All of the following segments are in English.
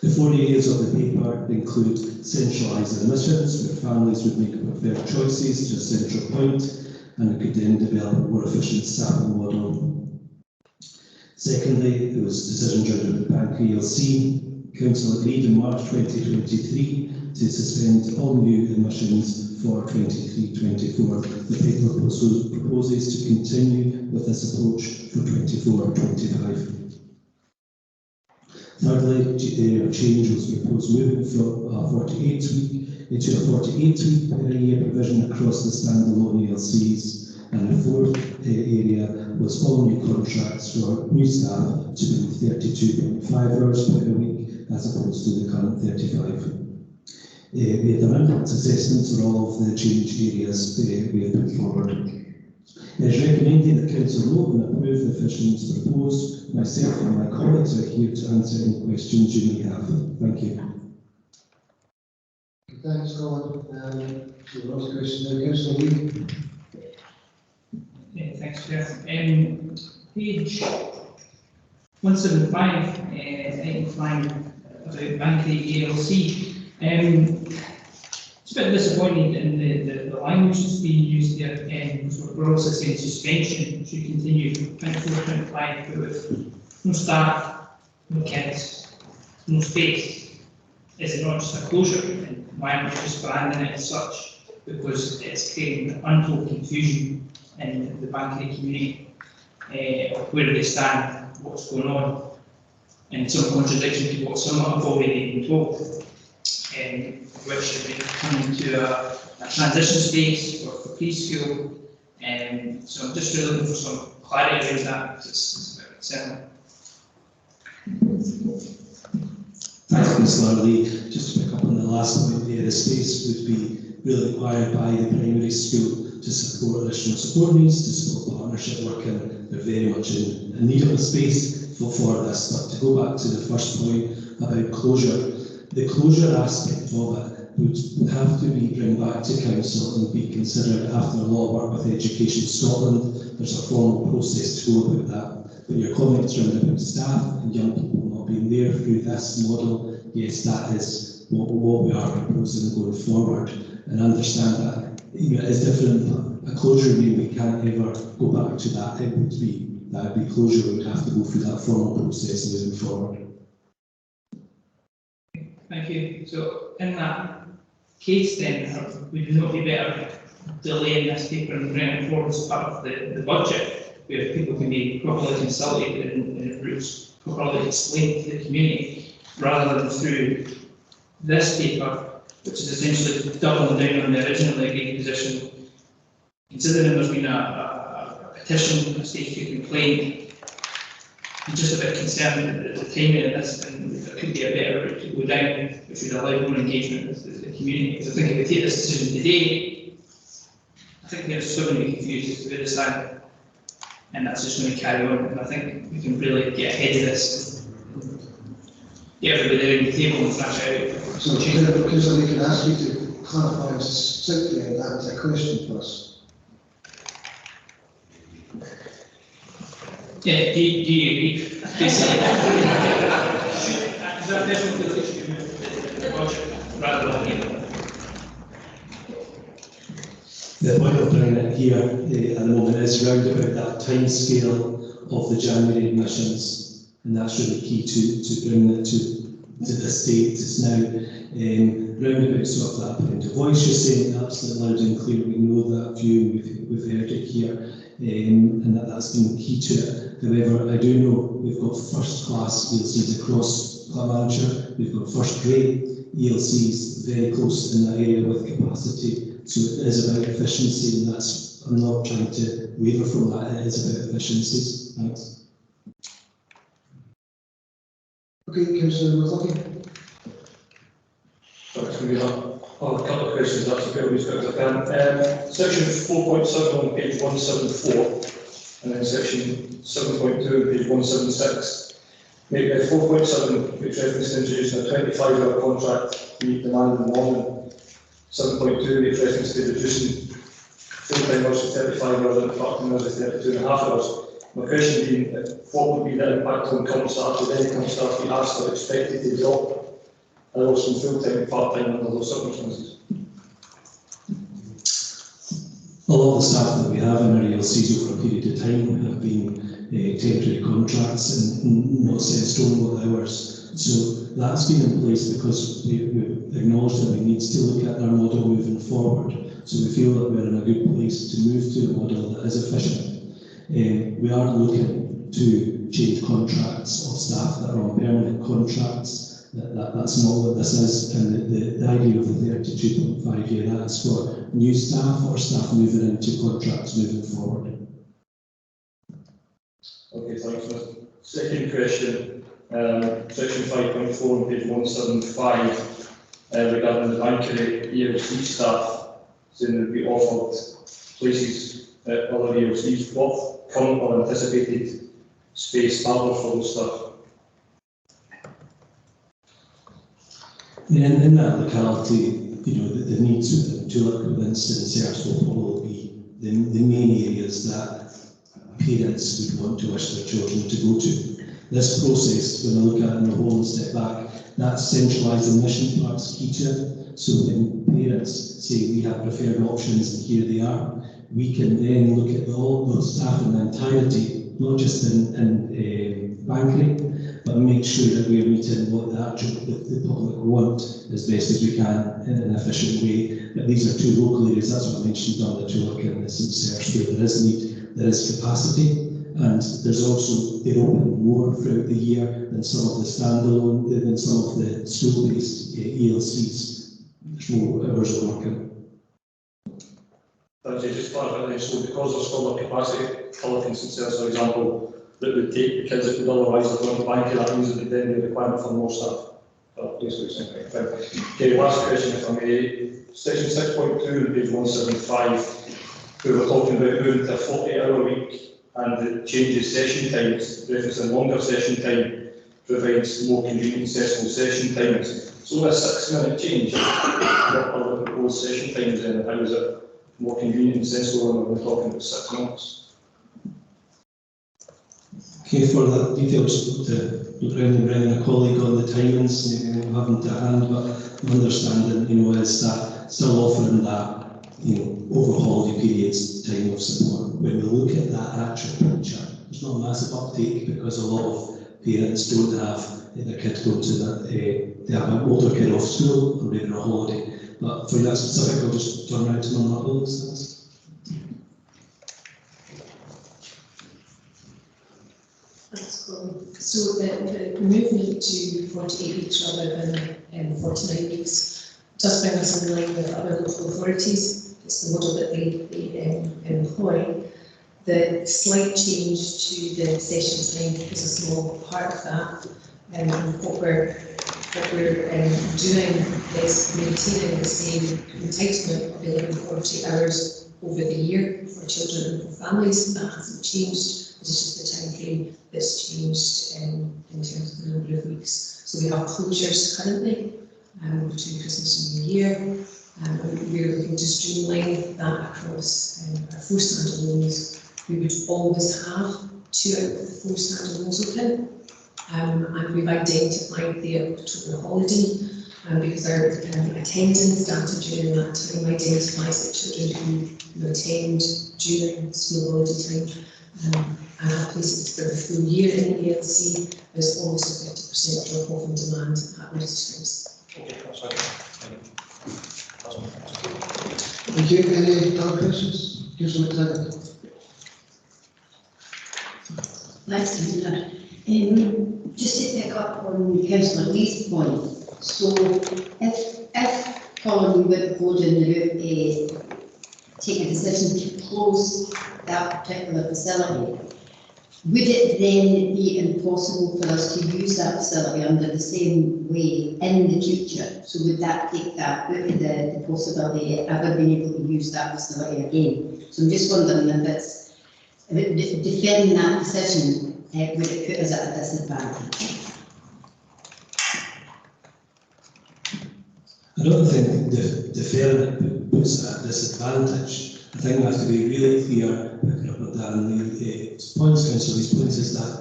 The 4 areas of the paper include centralised admissions, where families would make preferred choices to a central point, and we could then develop a more efficient staffing model. Secondly, there was decisions around the Bank ELC. Council agreed in March 2023 to suspend all new admissions for 23-24. The paper proposes to continue with this approach for 24-25. Thirdly, a change was proposed moving from a 48-week into a 48-week per year provision across the standalone ELCs. And the fourth area was all new contracts for new staff to be 32.5 hours per week as opposed to the current 35. We had an impact assessment for all of the change areas we have put forward. It is recommended that Council vote and approve the efficiencies proposed. Myself and my colleagues are here to answer any questions you may have. Thank you. Thanks, Colin. The last question now, Councillor Lee. Yeah, thanks, Chair. Page 175, item 5, about Bankery ALC. It's a bit disappointing in the language that's being used here. We're also saying suspension should continue 24-25, but with no staff, no kids, no space. Is it not just a closure? And why aren't we just branding it as such? Because it's creating untold confusion in the Bankery community. Where do they stand? What's going on? And some contradiction to what some have already been told. Which is coming to a transition space for preschool. So I'm just really looking for some clarity around that, because it's a bit concerning. Thanks, Councillor Lee. Just to pick up on the last point there, the space would be really required by the primary school to support additional support needs, to support partnership work, and they're very much in need of a space for this. But to go back to the first point about closure, the closure aspect of it would have to be bring back to Council and be considered after a lot of work with Education Scotland. There's a formal process to go about that. But your comments around about staff and young people not being there through this model, yes, that is what we are proposing going forward. And understand that it is different. A closure means we can't ever go back to that. It would be closure. We would have to go through that formal process moving forward. Thank you. So in that case then, would it not be better delaying this paper and bringing it forward as part of the budget, where people can be properly consulted and routes properly explained to the community, rather than through this paper, which is essentially doubling down on the originally agreed position, considering there's been a petition, a stage 2 complaint. I'm just a bit concerned at the timing of this, and there could be a better route to go down if we'd allow more engagement with the community. Because I think if we take this decision today, I think there's so many confused as to where they stand, and that's just going to carry on. And I think we can really get ahead of this, get everybody around the table and thrash it out. So, because I can ask you to clarify succinctly and answer a question for us. Yeah, do you agree? Basically, is that definitely the issue with the budget rather than The point of bringing it here at the moment is round about that time scale of the January admissions, and that's really key to bring it to the state it's now. Round about sort of that point of voice you're saying, absolutely loud and clear. We know that view, we've heard it here, and that's been key to it. However, I do know we've got first-class ELCs across Clackmannanshire. We've got first-grade ELCs very close in that area with capacity. So it is about efficiency, and that's, I'm not trying to waver from that. It is about efficiencies. Thanks. Okay, Councillor McLaughlin. Thanks, we have a couple of questions. That's okay, we'll as I can. Section 4.7 on page 174. And then section 7.2 on page 176. 4.7, which references introducing a 25-hour contract to meet demand in the morning. 7.2 makes reference to reducing full-time hours to 35 hours and part-time hours to 32.5 hours. My question being, what would be the impact on current staff? Would any current staff be asked or expected to drop hours from full-time to part-time under those circumstances. A lot of the staff that we have in our ELCs over a period of time have been temporary contracts and not set in stone what hours. So that's been in place because we acknowledge that we need to look at our model moving forward. So we feel that we're in a good place to move to a model that is efficient. We are looking to change contracts of staff that are on permanent contracts. That's not what this is, and the idea of the 32.5 year, that is for new staff or staff moving into contracts moving forward. Okay, thanks, Mr. Second question, section 5.4 on page 175, regarding the Bankery ELC staff, saying they'll be offered places at other ELCs. What current or anticipated space are there for those staff? In that locality, the needs to look at instance will probably be the main areas that parents would want to wish their children to go to. This process, when I look at it in the whole and step back, that centralised admission part is key to it. So when parents say we have preferred options and here they are, we can then look at all those staff in the entirety, not just in Bankery, but make sure that we're meeting what the public want as best as we can in an efficient way. But these are two local areas, that's what I mentioned on the to look in this search where there is need, there is capacity, and there's also, they're open more throughout the year than some of the standalone, than some of the school-based ELCs. There's more hours of working. Just clarify, so because there's still a capacity, colour consistency, for example, that would take the kids that would otherwise have gone to Bankery, that means that then the requirement for more staff. Okay, last question if I may. Section 6.2 on page 175, we were talking about moving to a 40-hour week and the changes session times, referencing longer session time provides more convenient accessible session times. So a 6-minute change, what are the proposed session times and how is it more convenient and sensible when we're talking about 6 months? Okay, for that details, to bring a colleague on the timings, haven't to hand, but my understanding, is that still offering that, over holiday periods time of support. When we look at that actual picture, there's not a massive uptake because a lot of parents don't have their kids go to that, they have an older kid off school or maybe a holiday. But for that specific, I'll just turn around to my colleagues. So the movement to 48 weeks rather than 49 weeks does bring us in line with other local authorities. It's the model that they employ. The slight change to the session time is a small part of that. And what we're doing is maintaining the same entitlement of 1140 hours over the year for children and for families. That hasn't changed. It's just the time frame that's changed in terms of the number of weeks. So we have closures currently between Christmas and New Year. We're looking to streamline that across our 4 standalones. We would always have 2 out of the 4 standalones open. And we've identified the October holiday because our attendance data during that time identifies that children who attend during school holiday time and have places for the full year in the ELC, there's almost a 50% drop off in demand at most times. Okay, that's fine. Thank you. Any other questions? Councillor McTaggart. Thanks, Commissioner. Just to pick up on Councillor Lee's point, so if Colin would go down the route, take a decision to close that particular facility, would it then be impossible for us to use that facility under the same way in the future? So would that take that out of the possibility of ever being able to use that facility again? So I'm just wondering if it's defending that decision, would it put us at a disadvantage? I don't think deferring it puts at a disadvantage. I think we have to be really clear, picking up on Dan, the points, Councillor, these points is that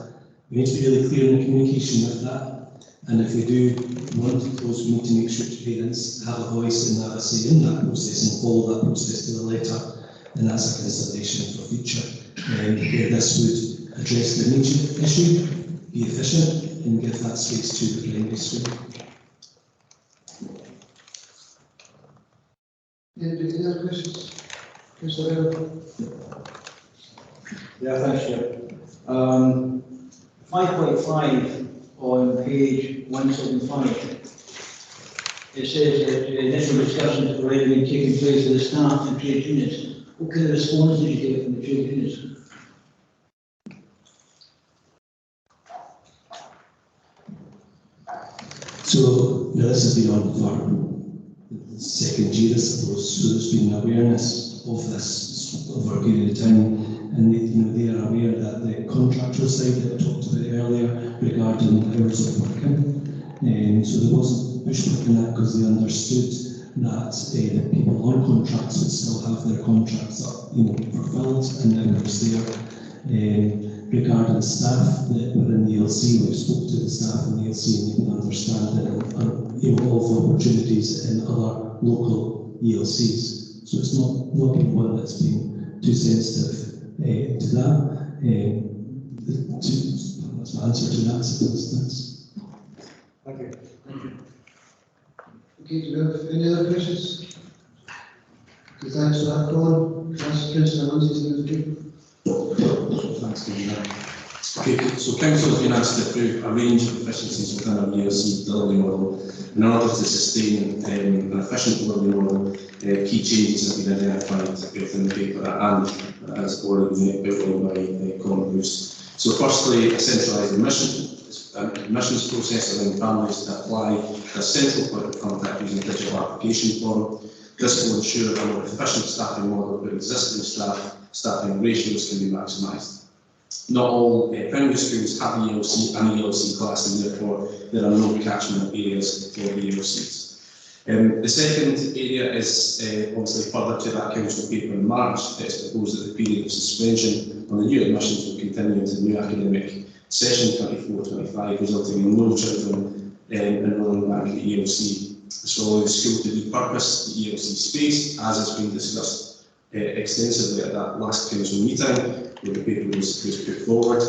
we need to be really clear in the communication of that. And if we do want those, we need to make sure parents have a voice and have a say in that process and follow that process to the letter. And that's a consideration for future. Where this would address the immediate issue, be efficient, and give that space to the primary school. Any other questions? Councillor Earl? Yeah, thanks, Chair. 5.5 on page 175. It says that initial discussions have already been taking place with the staff and trade unions. What kind of response did you get from the trade unions? So this has been on for the second year, I suppose. So there's been awareness of this over a period of time, and they are aware that the contractual side that I talked about earlier regarding hours of working. So there wasn't pushback in that because they understood that the people on contracts would still have their contracts up, fulfilled, and then hours there. Regarding staff that were in the ELC, we spoke to the staff in the ELC and they can understand that all the opportunities in other local ELCs. So it's not been one that's been too sensitive to that. That's my answer to that, I suppose. Thanks. Okay, thank you. Okay, do we have any other questions? Okay, thanks for that, Colin. Councillor Lindsay to move. Thanks, David. Okay, so Council has been asked to approve a range of efficiencies within our ELC delivery model. In order to sustain an efficient delivery model, key changes have been identified within the paper and as already been outlined by Colin Bruce. So firstly, a centralised admissions process allowing families to apply a central point of contact using a digital application form. This will ensure a more efficient staffing model where existing staffing ratios can be maximised. Not all primary schools have an ELC class, and therefore there are no catchment areas for the ELCs. The second area is obviously further to that council paper in March. It's proposed that the period of suspension on the new admissions will continue into the new academic session 24-25, resulting in no children enrolling back in the ELC. This will allow the school to repurpose the ELC space, as has been discussed extensively at that last council meeting, where the paper was put forward,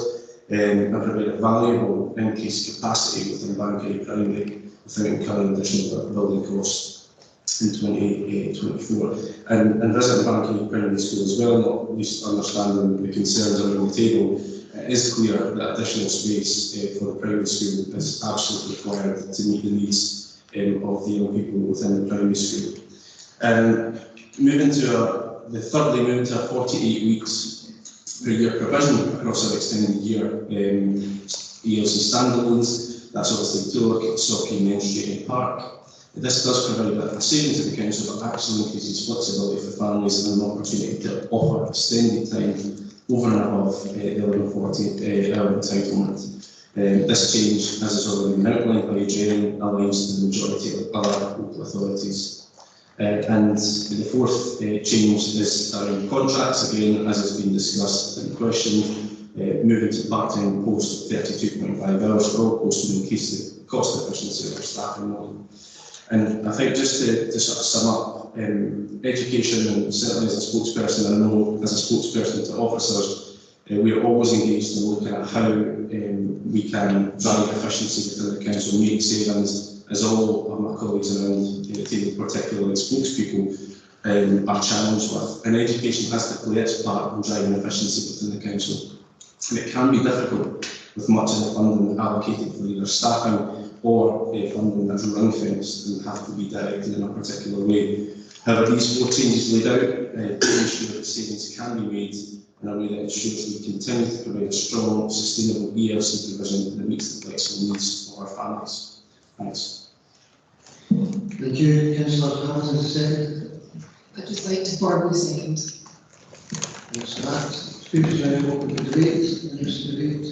and provide a valuable increased capacity within Bankery Primary without incurring additional building costs in 2024. And visiting Bankery Primary School as well, not least understanding the concerns around the table, it is clear that additional space for the primary school is absolutely required to meet the needs of the young people within the primary school. Moving to 48 weeks per year provision across our extended year ELC standalones. That's obviously Tulloch, Socky, Main Street and Park. This does provide a savings to the council, but actually increases flexibility for families and an opportunity to offer extended time over and above the 1140 hour entitlement. This change, as has already been outlined by Jane, aligns to the majority of other local authorities. And the fourth change is around contracts, again, as has been discussed in question, moving to part-time post 32.5 hours for all posts to increase the cost efficiency of our staffing model. And I think just to sort of sum up, education, and certainly as a spokesperson, I know as a spokesperson to officers, we are always engaged in looking at how we can drive efficiency within the council, make savings, as all of my colleagues around the table, particularly spokespeople, are challenged with. And education has to play its part in driving efficiency within the council. And it can be difficult with much of the funding allocated for either staffing or funding that's ring-fenced and have to be directed in a particular way. However, these four changes laid out ensure that savings can be made in a way that ensures we continue to provide a strong, sustainable ELC provision that meets the flexible needs of our families. Thanks. Thank you. Councillor Hamilton, second. I'd just like to formally second. Thanks for that. Speakers are now open for debate. Interesting debate.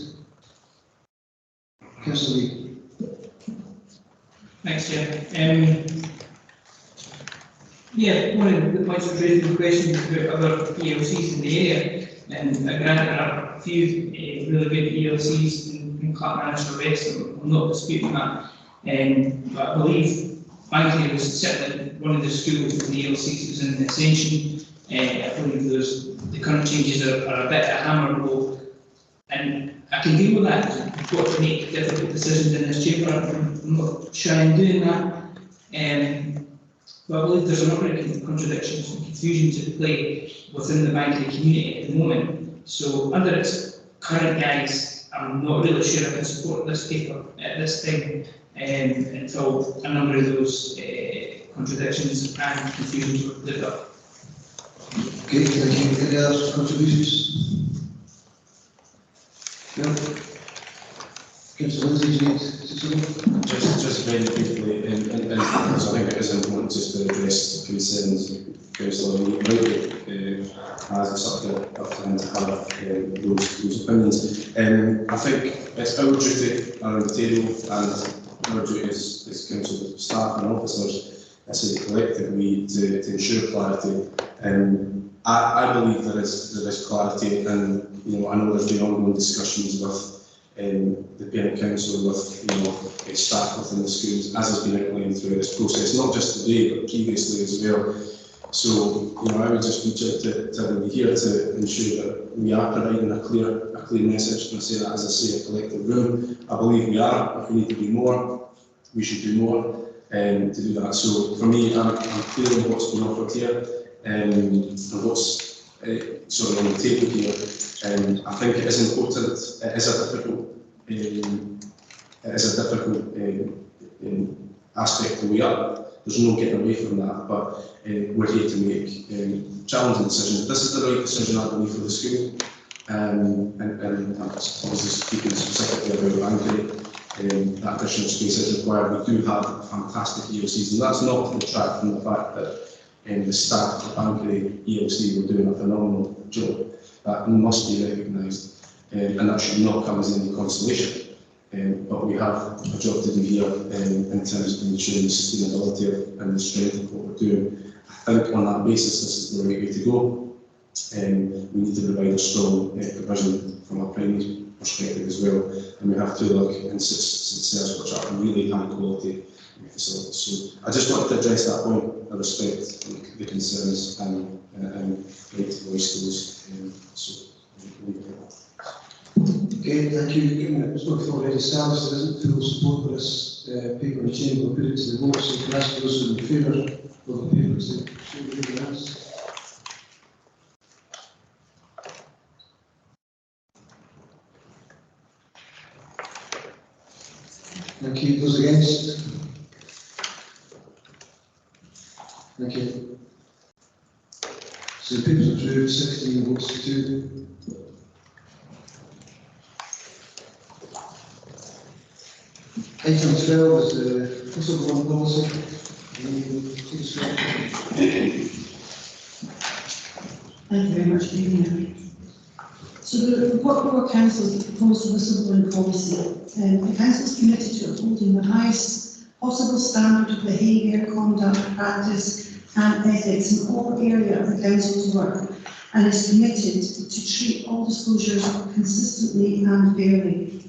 Councillor Lee. Thanks, Chair. Yeah, one of the points of raising the question is about other ELCs in the area, and granted there are a few really good ELCs in Clackmannanshire West, I'm not disputing that. But I believe Banky was certainly one of the schools with the ELCs was in ascension. I believe the current changes are a bit of a hammer blow, and I can deal with that. We've got to make difficult decisions in this chamber. I'm not shying doing that. But I believe there's a number of contradictions and confusion to play within the banking community at the moment. So under its current guise, I'm not really sure I can support this paper at this time until a number of those contradictions and confusions were cleared up. Okay, thank you. Any other contributions? No? Councillor Lindsay, do you need to say something? Just very briefly, and because I think it is important just to address the concerns Councillor Lee has sort of time to have those opinions. I think it's our duty around the table, and our duty as council staff and officers as a collective to ensure clarity. I believe there is clarity, and I know there's been ongoing discussions with the parent council, with staff within the schools, as has been outlined through this process, not just today but previously as well. So I would just reach out to everybody here to ensure that we are providing a clear message, and I say that as I say a collective room. I believe we are. If we need to do more, we should do more to do that. So for me, I'm clear on what's been offered here and what's sort of on the table here. I think it is important. It is a difficult aspect to weigh up. There's no getting away from that. But we're here to make challenging decisions. This is the right decision, I believe, for the school. And I'm obviously speaking specifically about Banky. That additional space is required. We do have fantastic ELCs, and that's not to detract from the fact that the staff at Banky ELC were doing a phenomenal job. That must be recognised, and that should not come as any consolation. But we have a job to do here in terms of ensuring the sustainability and the strength of what we're doing. I think on that basis, this is the right way to go. We need to provide a strong provision from a primary perspective as well, and we have to look and success which are really high quality facilities. So I just wanted to address that point. I respect the concerns and like to voice those. Okay, thank you. It's not already established, there isn't full support for this paper in the chamber. We'll put it to the vote, so you can ask those in favour of the paper to show their hands. Thank you. Those against? Thank you. So the paper is approved, 16 votes to 2. Item 12 is the whistleblower policy. Thank you very much, Premier. So the report of our council is the proposed whistleblowing policy. The council is committed to upholding the highest possible standard of behaviour, conduct, practice and ethics in all areas of the council's work, and is committed to treat all disclosures consistently and fairly.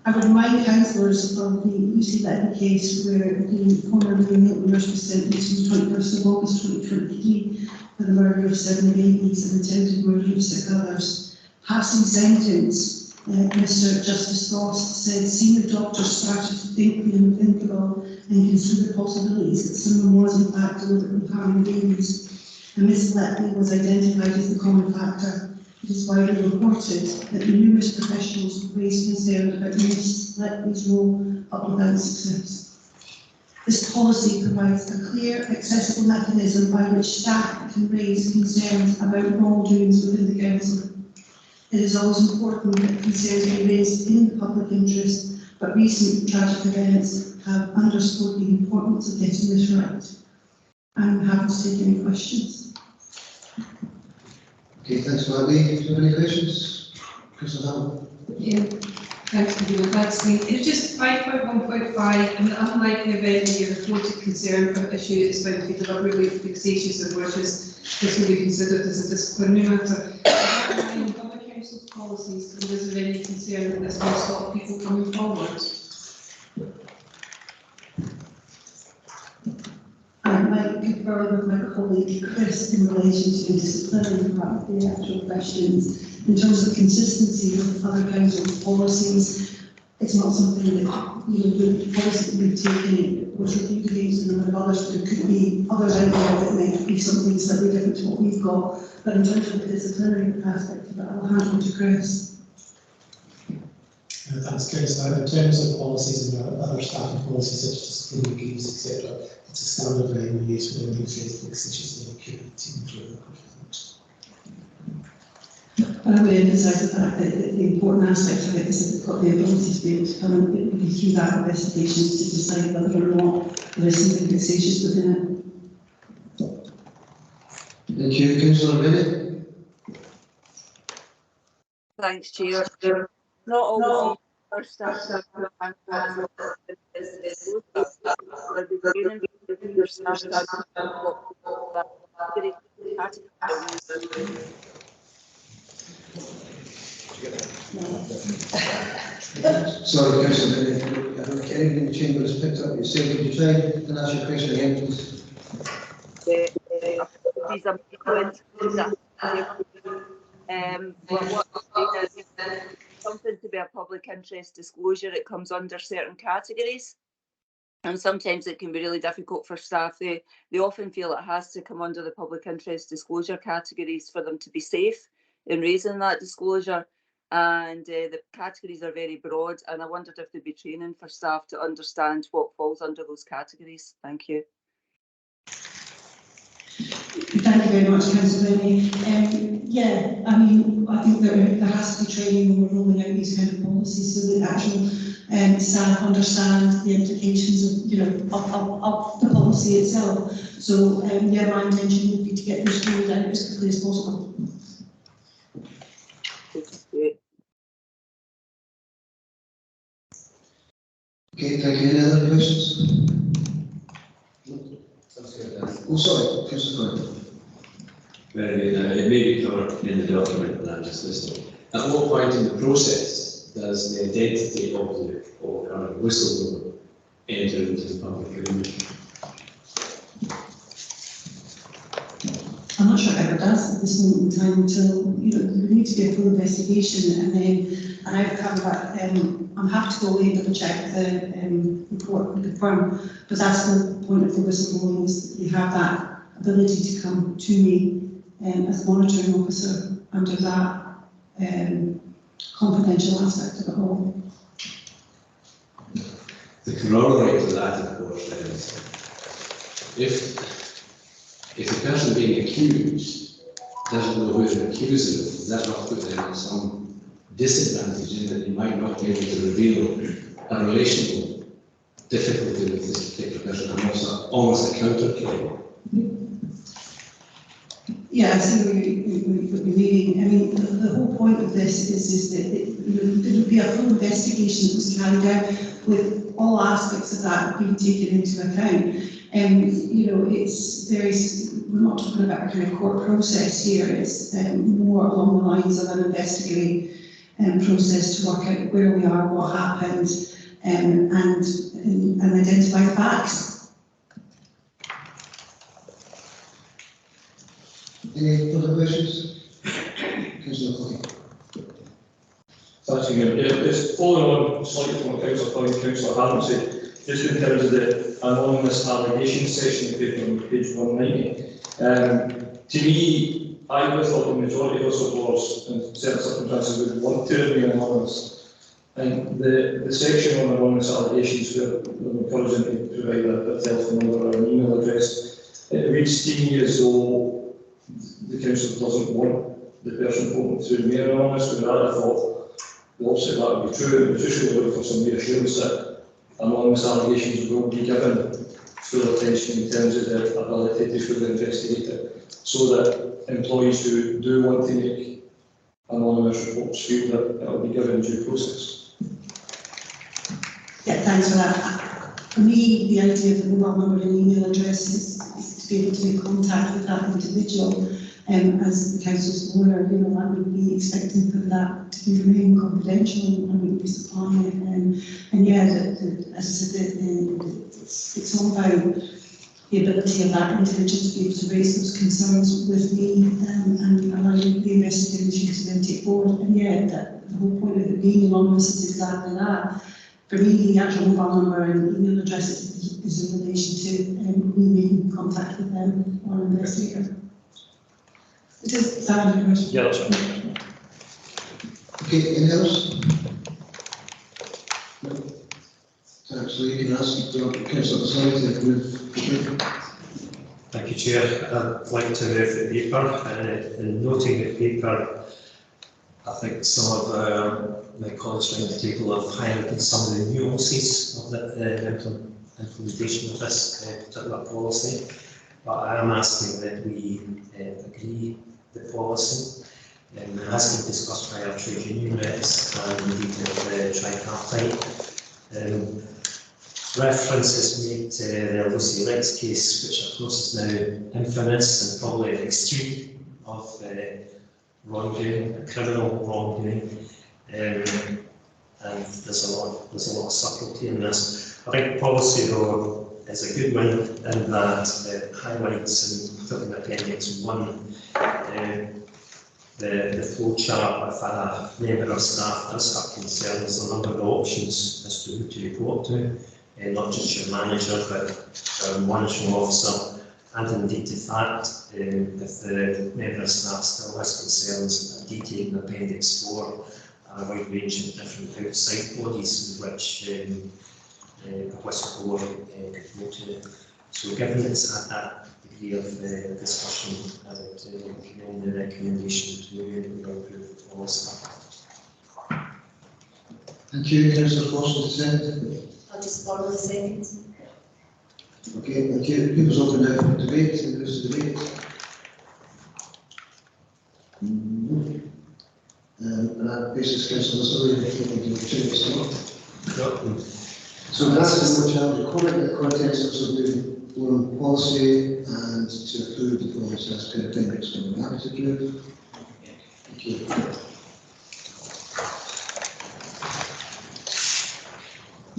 I would remind councillors of the Lucy Letty case where the former Milton nurse was sentenced on the 21st of August 2023 for the murder of 7 babies and attempted murder of 6 others. Passing sentence, Mr Justice Frost said senior doctors started to think the unthinkable and consider possibilities that someone was in fact deliberately harming babies, and Miss Letty was identified as the common factor. It is widely reported that numerous professionals raised concern about Miss Letty's role, but without success. This policy provides a clear, accessible mechanism by which staff can raise concerns about wrongdoings within the council. It is always important that concerns be raised in the public interest, but recent tragic events have underscored the importance of getting this right. I'm happy to take any questions. Okay, thanks for that, Lee. Do you have any questions? Councillor Yeah, thanks for doing that. It's just 5.1.5, and unlike the event that you reported concern for issue is found to be deliberately vexatious or malicious, this will be considered as a disciplinary matter. Other councils policies, and is there any concern that this will stop people coming forward? I might confer with my colleague Chris in relation to the disciplinary part of the actual questions. In terms of consistency with other council policies, it's not something that, the policy that we've taken was reviewed against a number of others, but it could be others out there that might be something slightly different to what we've got. But in terms of the disciplinary aspect of it, I'll hand over to Chris. Thanks, Councillor. In terms of policies and other staffing policies such as disciplinary reviews, etc., it's a standard that we use within the Facebook, such as the recruitment team for I would emphasise the fact that the important aspect of it is that they've got the ability to be able to come and be through that investigation to decide whether or not there is something vexatious within it. Thank you, Councillor Bennett. Thanks, Chair. Not always our staff Sorry, Councillor Bennett, I don't think anything in the chamber has picked up. You said, could you try and ask your question again, please? But what is something to be a public interest disclosure, it comes under certain categories. And sometimes it can be really difficult for staff. They often feel it has to come under the public interest disclosure categories for them to be safe in raising that disclosure. And the categories are very broad. And I wondered if there'd be training for staff to understand what falls under those categories. Thank you. Thank you very much, Councillor Benny. Yeah, I mean, I think there has to be training when we're rolling out these kind of policies so that actual staff understand the implications of, of the policy itself. So, yeah, my intention would be to get this rolled out as quickly as possible. Okay, thank you. Any other questions? Oh, sorry, Councillor Gordon. Very good. It may be covered in the document that I'm just listening. At what point in the process does the identity of the whistleblower enter into the public agreement? I'm not sure it ever does at this moment in time until, there needs to be a full investigation and then an outcome that I'm happy to go away and double check the report and confirm, but that's the point of the whistleblowing, is that you have that ability to come to me as a monitoring officer under that confidential aspect of it all. The corollary to that, of course, is if the person being accused doesn't know who they're accusing of, does that not put them in some disadvantage in that you might not be able to reveal a relational difficulty with this particular person and also almost a counterclaim? Yeah, I see what you're meaning. I mean, the whole point of this is that there would be a full investigation that was carried out with all aspects of that being taken into account. And, we're not talking about a kind of court process here, it's more along the lines of an investigating process to work out where we are, what happened, and identify the facts. Any further questions? Councillor Clough. Thanks again. Yeah, just following on slightly from what Councillor Clough and Councillor Hammond said, just in terms of the anonymous allegations section of paper on page 190. To me, I would have thought the majority of whistleblowers in certain circumstances would want to remain anonymous. And the section on anonymous allegations where we're encouraging to provide a telephone number or an email address, it reads to me as though the council doesn't want the person hoping to remain anonymous, but I thought the opposite of that would be true. And we're just really looking for some reassurance that anonymous allegations will be given full attention in terms of their ability to fully investigate it, so that employees who do want to make anonymous reports feel that it will be given due process. Yeah, thanks for that. For me, the idea of the mobile number and email address is to be able to make contact with that individual As the council's lawyer, you know, I would be expecting for that to remain confidential and I wouldn't be supplying it. And yeah, as I said, it's all about the ability of that individual to be able to raise those concerns with me and allowing the investigation to then take forward. And yeah, the whole point of it being anonymous is exactly that. For me, the actual mobile number and email address is in relation to me making contact with them or an investigator. Is that your question? Yeah, that's right. Okay, anything else? No. So you can ask Councillor Sally to move. Thank you, Chair. I'd like to move the paper. In noting the paper, I think some of my colleagues around the table have highlighted some of the nuances of the implementation of this particular policy. But I am asking that we agree the policy. It has been discussed by our trade union reps and indeed the tripartite. Reference is made to the Lucy Rex case, which of course is now infamous and probably an extreme of wrongdoing, criminal wrongdoing, and there's a lot of subtlety in this. I think policy though is a good one in that it highlights, and particularly in Appendix 1, the flow chart. If a member of staff does have concerns, a number of options as to who to report to, not just your manager, but your monitoring officer, and indeed in fact, if the member of staff still has concerns, detailed in Appendix 4, a wide range of different outside bodies in which a whistleblower could go to. So given it's at that degree of discussion, I would recommend the recommendation to approve the policy. Thank you, Councillor Foster, second. I'll just follow the second. Okay, thank you. People's open now for debate, and there's debate. And that basis, Councillor Sally, I think you change the So that's the more challenging comment in the context of submitting foreign policy and to approve the policy as per appendix. So I'm happy to approve. Thank you.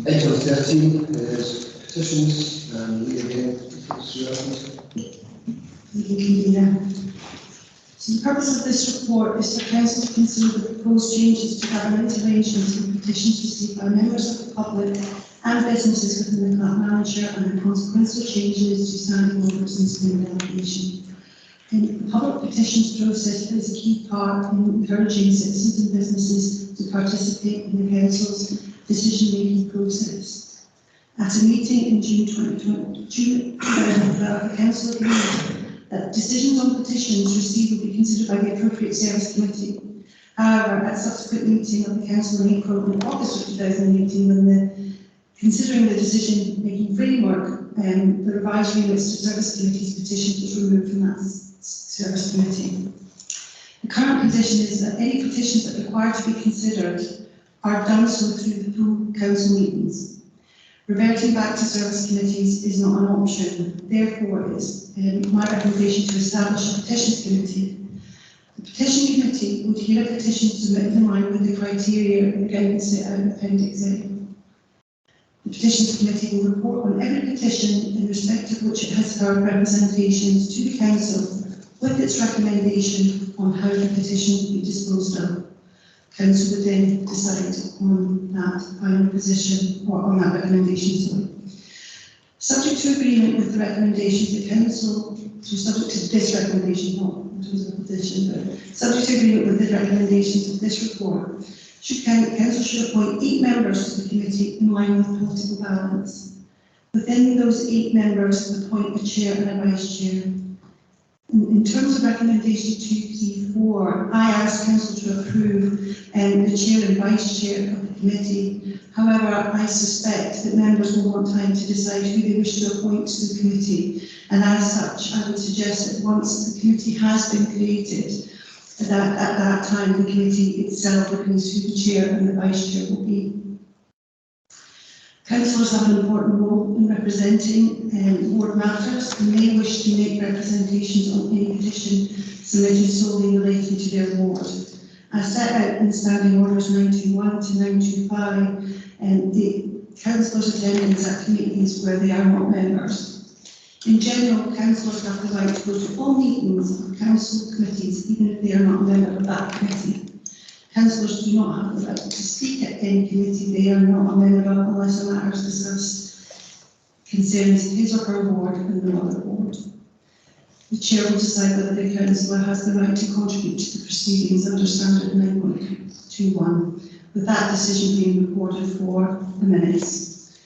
Item 13 is petitions, and we again, So the purpose of this report is for Council to consider the proposed changes to government arrangements and petitions received by members of the public and businesses within the Clackmannanshire and the consequential changes to standing orders and scheme delegation. The public petitions process plays a key part in encouraging citizens and businesses to participate in the Council's decision-making process. At a meeting in June 2012, the Council agreed that decisions on petitions received will be considered by the appropriate service committee. However, at a subsequent meeting of the Council in April and August of 2018, when considering the decision-making framework, the revised remits to service committee's petitions was removed from that service committee. The current position is that any petitions that require to be considered are done so through the full Council meetings. Reverting back to service committees is not an option. Therefore, it is my recommendation to establish a petitions committee. The petition committee would hear a petition submitted in line with the criteria and guidance set out in Appendix A. The petitions committee will report on every petition in respect of which it has heard representations to the Council with its recommendation on how the petition will be disposed of. Council would then decide on that final position or on that recommendation. Subject to agreement with the recommendations, the Council, so subject to this recommendation, not in terms of the petition, but subject to agreement with the recommendations of this report, Council should appoint 8 members to the committee in line with political balance. Within those 8 members, appoint a chair and a vice chair. In terms of recommendation 2, 3, 4, I ask Council to approve the chair and vice chair of the committee. However, I suspect that members will want time to decide who they wish to appoint to the committee, and as such, I would suggest that once the committee has been created, that at that time the committee itself agrees who the chair and the vice chair will be. Councillors have an important role in representing ward matters and may wish to make representations on any petition submitted solely relating to their ward. As set out in Standing Orders 921 to 925, the councillors' attendance at committees where they are not members. In general, councillors have the right to go to all meetings of council committees, even if they are not a member of that committee. Councillors do not have the right to speak at any committee they are not a member of unless a matter is discussed concerns his or her ward and no other ward. The chair will decide whether the councillor has the right to contribute to the proceedings under Standard 9.21, with that decision being recorded for the minutes.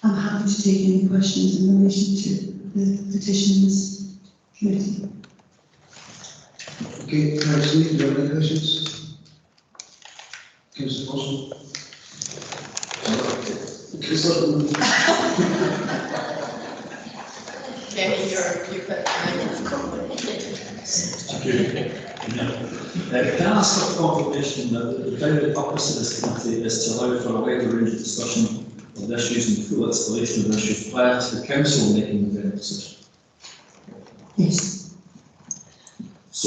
I'm happy to take any questions in relation to the petitions committee. Okay, Councillor, do you have any questions? Councillor Wilson. Councillor. Kenny, you've got Can I ask for confirmation that the primary purpose of this committee is to allow for a wider range of discussion of issues and full exploration of issues prior to the council making the decision? Yes. So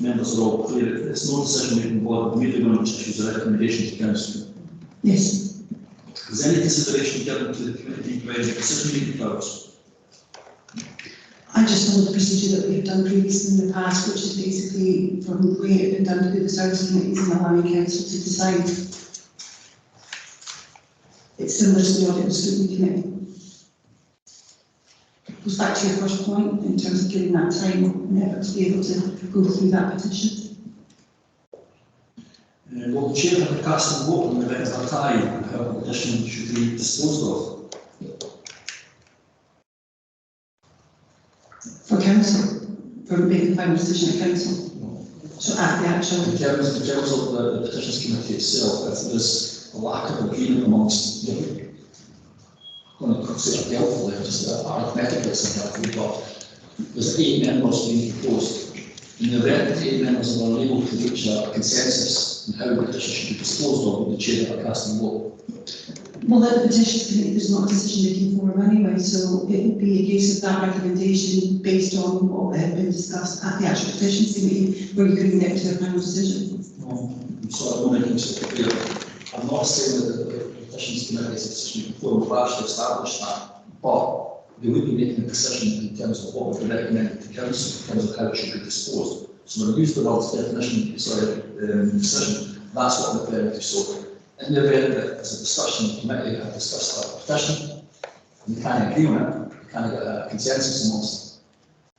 members are all clear, it's no decision making board, we're going to issue a recommendation to council. Yes. Is any consideration given to the committee providing decision making powers? I just follow the procedure that we've done previously in the past, which is basically from the way it had been done to the service committees and allowing council to decide. It's similar to the audit and scrutiny committee. Goes back to your first point in terms of giving that time and effort to be able to go through that petition. Will the chair have to cast a vote on the event of a tie and how the petition should be disposed of? For council, for making the final decision at council. So at the actual. In terms of the petitions committee itself, if there's a lack of agreement amongst, I'm going to say helpfully, just arithmetically something, but there's 8 members being proposed. In the event that 8 members are unable to reach a consensus on how the petition should be disposed of, would the chair have a casting vote? Well, the petitions committee is not a decision-making forum anyway, so it would be a case of that recommendation based on what had been discussed at the actual petitions committee, where you couldn't get to a final decision. I'm sorry, I'm making it clear. I'm not saying that the petitions committee is a decision-making forum, we've actually established that, but they would be making a decision in terms of what would be recommended to council, in terms of how it should be disposed. So when I use the word definition, decision, that's what I'm referring to. So in the event that as a discussion committee have discussed that petition, and we can't agree on it, we can't get a consensus amongst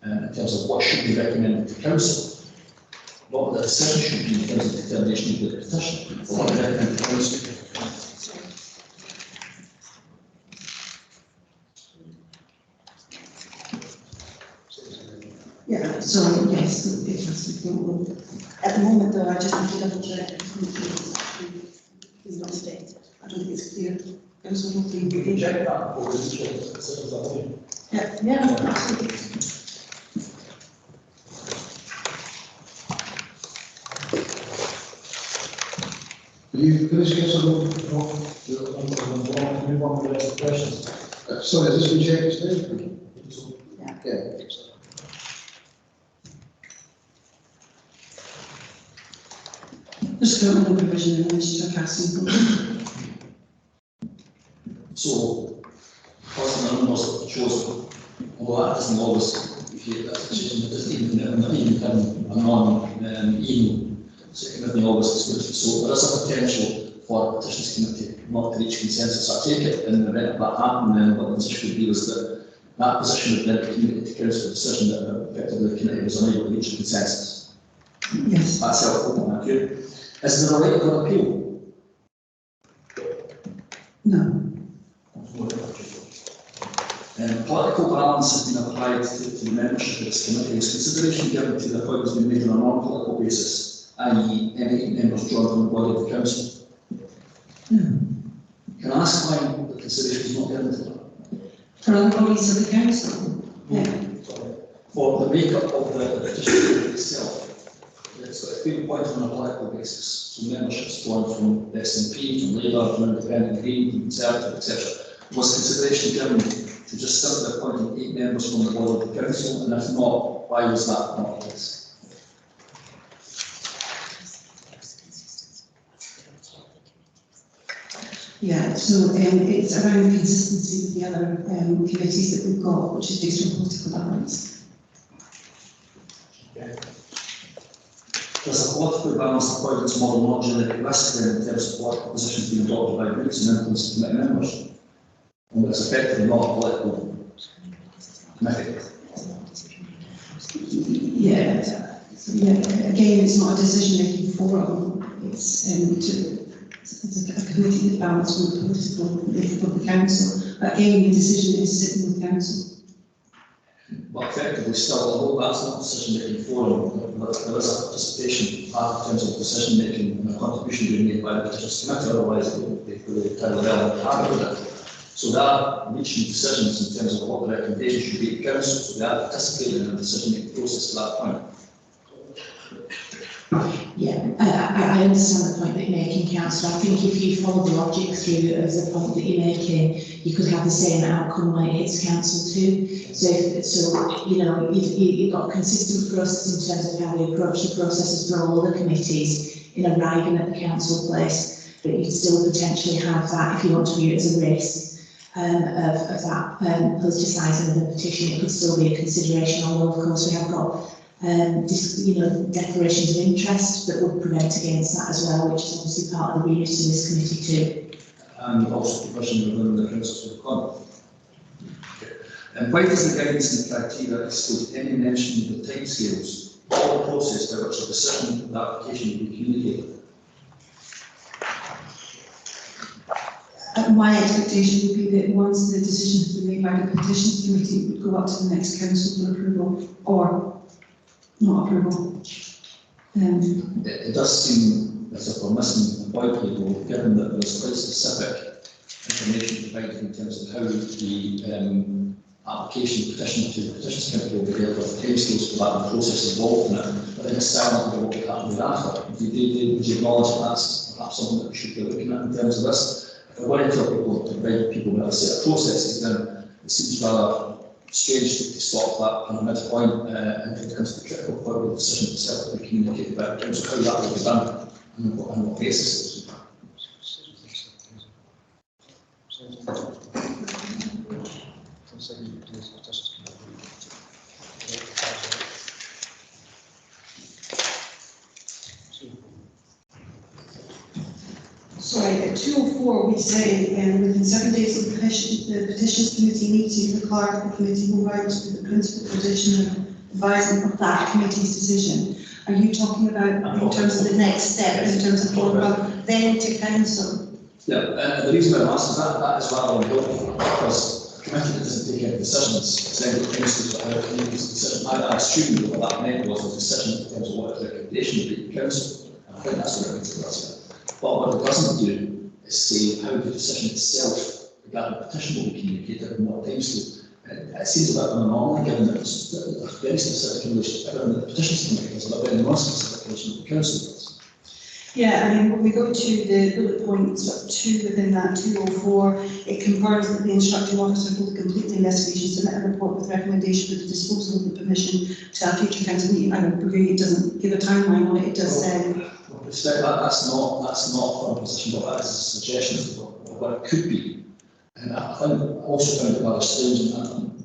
in terms of what should be recommended to council, what the decision should be in terms of determination of the petition, or what recommended to council. Yeah, so yes, it has to go. At the moment though, I just need to double check. Is not state. I don't think it's clear. Council will be. We can check that, or we can check the decisions that way. Yeah, absolutely. Will you finish, Councillor? Move on to the next questions. Sorry, has this been checked just now? Yeah. There's currently no provision in relation to a casting vote. So, because the numbers are chosen, although that doesn't always create that decision, it doesn't even become a non-even, so it can be always exclusive. So there is a potential for the petitions committee not to reach consensus. I take it in the event of that happening, then what the position would be was that that position would then be communicated to council, the decision that effectively the committee was unable to reach a consensus. Yes. That's helpful, thank you. Is there a right to appeal? No. Political balance has been applied to the membership of this committee. Is consideration given to the appointments being made on a non-political basis, i.e. any members drawn from the body of the council? No. Can I ask why the consideration is not given to that? For other bodies of the council? Yeah. For the makeup of the petition itself, So it's been appointed on a political basis, so membership's gone from the SNP, from Labour, from Independent Green, from Conservative, etc. Was consideration given to just simply appointing 8 members from the board of the council, and if not, why was that not the case? Yeah, so it's around consistency with the other committees that we've got, which is based on political balance. Okay. Does a political balance appointments model not generate risk then in terms of political positions being adopted by groups and influence committee members? And it's effectively not a political committee. Yeah, so again, it's not a decision-making forum. It's it's a committee that balances with political of the council. But again, the decision is sitting with council. But effectively, still, although that's not a decision-making forum, there is a participation part in terms of decision-making and a contribution being made by the petitions committee, otherwise they would entirely relevant part of it. So they are reaching decisions in terms of what the recommendation should be to council, so they are participating in the decision-making process at that point. Yeah, I understand the point that you're making, Councillor. I think if you follow the logic through of the point that you're making, you could have the same outcome when it hits council too. So you know, you've got a consistent process in terms of how we approach the processes for all the committees in a riding at the council place, but you'd still potentially have that, if you want to view it as a risk of that politicising of the petition. It could still be a consideration, although of course we have got declarations of interest that would prevent against that as well, which is obviously part of the remit of this committee too. And also provision within the council's requirement. And why does the guidance and criteria exclude any mention of the timescales or the process by which a decision of the application will be communicated? My expectation would be that once the decision has been made by the petitions committee, it would go up to the next council for approval or not approval. It does seem as if we're missing a point here, given that there's quite specific information provided in terms of how the application petition to the petitions committee will be dealt with, timescales for that and the process involved in it. But then it's silent about what will happen thereafter. Would you acknowledge that that's perhaps something that we should be looking at in terms of this? If we're going to tell people to provide people with a set of processes, then it seems rather strange to stop that on a midpoint and it comes to the critical point of the decision itself to be communicated about in terms of how that will be done and what basis it is. Sorry, at 204 we say within 7 days of the petitions committee meeting, the clerk of the committee will write to the principal petitioner advising of that committee's decision. Are you talking about in terms of the next step, in terms of going then to council? Yeah, the reason I'm asking that is rather important because a committee that doesn't take any decisions, then it thinks that how it makes a decision. I assumed that what that meant was a decision in terms of what the recommendation would be to council. And I think that's what it means to us. But what it doesn't do is say how the decision itself regarding the petition will be communicated and what timescale. It seems a bit of an anomaly given that it's a very specific relation to the petitions committee does, but a very more specific relation to the council does. Yeah, I mean, when we go to the bullet point sort of 2 within that 204, it confirms that the instructing officer will complete the investigation, submit a report with recommendation for the disposal of the permission to a future council meeting. I don't agree, it doesn't give a timeline on it, it does say. That's not a firm position, but that is a suggestion of what it could be. And I also found it rather strange, and I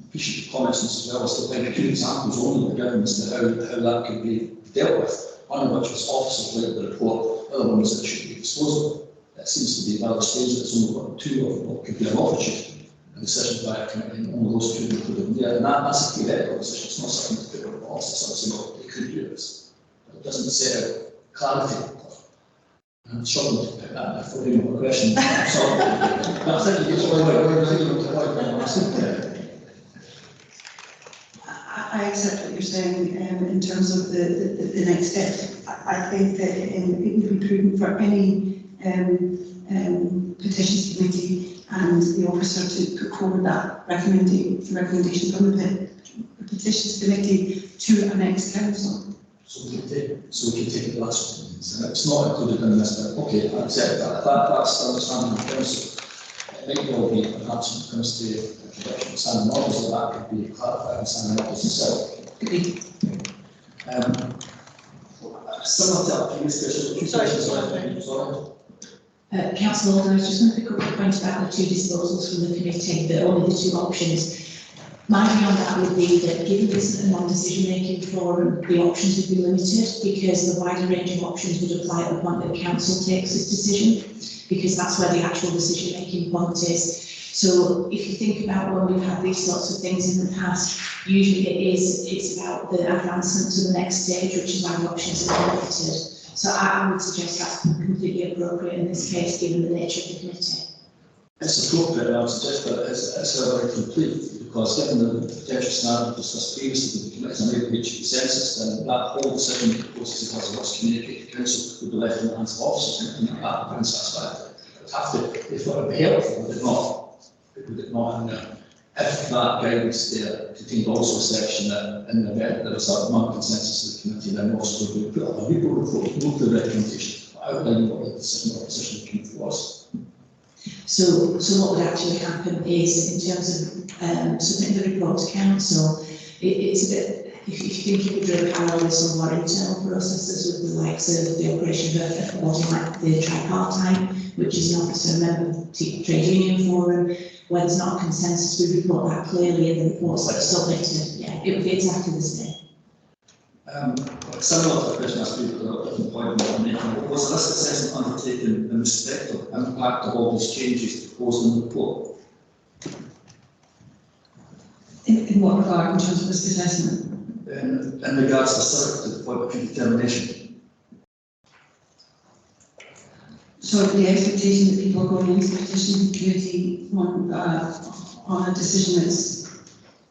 appreciate the comments as well, as to think 2 examples only were given as to how that could be dealt with. One of which was officers laid the report, the other one was that it should be disposable. It seems to be rather strange that it's only got 2 of what could be a multitude. And decisions by a committee, and only those 2 included in there. And that's a theoretical position, it's not something to put on policy, it's something that they could do this. But it doesn't set out clarity. I'm struggling to pick that if we're doing a question. But I think you get I accept what you're saying in terms of the next step. I think that it would be prudent for any petitions committee and the officer to put forward that recommendation from the petitions committee to a next council. So we can take it last week, and it's not included in this, but okay, I accept that. That's the understanding of the council. It might well be perhaps when it comes to production of standing orders, that could be clarified in standing orders itself. Similar to our previous question, Councillor Alden, I was just going to pick up the point about the two disposals from the committee, the only the two options. My view on that would be that given this is a non-decision making forum, the options would be limited because the wider range of options would apply at the point that the council takes this decision, because that's where the actual decision making point is. So if you think about when we've had these sorts of things in the past, usually it's about the advancement to the next stage, which is why the options are limited. So I would suggest that's completely appropriate in this case, given the nature of the committee. It's appropriate, and I would suggest that it's however complete, because given the potential scenario discussed previously with the committee, and maybe reach consensus, then that whole decision process as what's communicated to council would be left in the hands of officers, and that would be unsatisfactory. It would have to, if it would be helpful, would it not? Would it not? And if that guidance there contained also a section that in the event there was a non-consensus of the committee, then also would put up a report report, look at the recommendation, outline what the decision of the committee was. So what would actually happen is, in terms of submitting the report to council, it's a bit, if you think it would draw a parallel with some of our internal processes with the likes of the operation of a body like the tripartite, which is an officer member trade union forum, where there's not a consensus, we report that clearly in the reports that are submitted. Yeah, it would be exactly the same. Similar to the question I speak about a different point that I'm making, was a risk assessment undertaken in respect of impact of all these changes proposed in the report? In what regard, in terms of risk assessment? In regards specific to the point of predetermination. So the expectation that people are going into the petition committee on a decision that's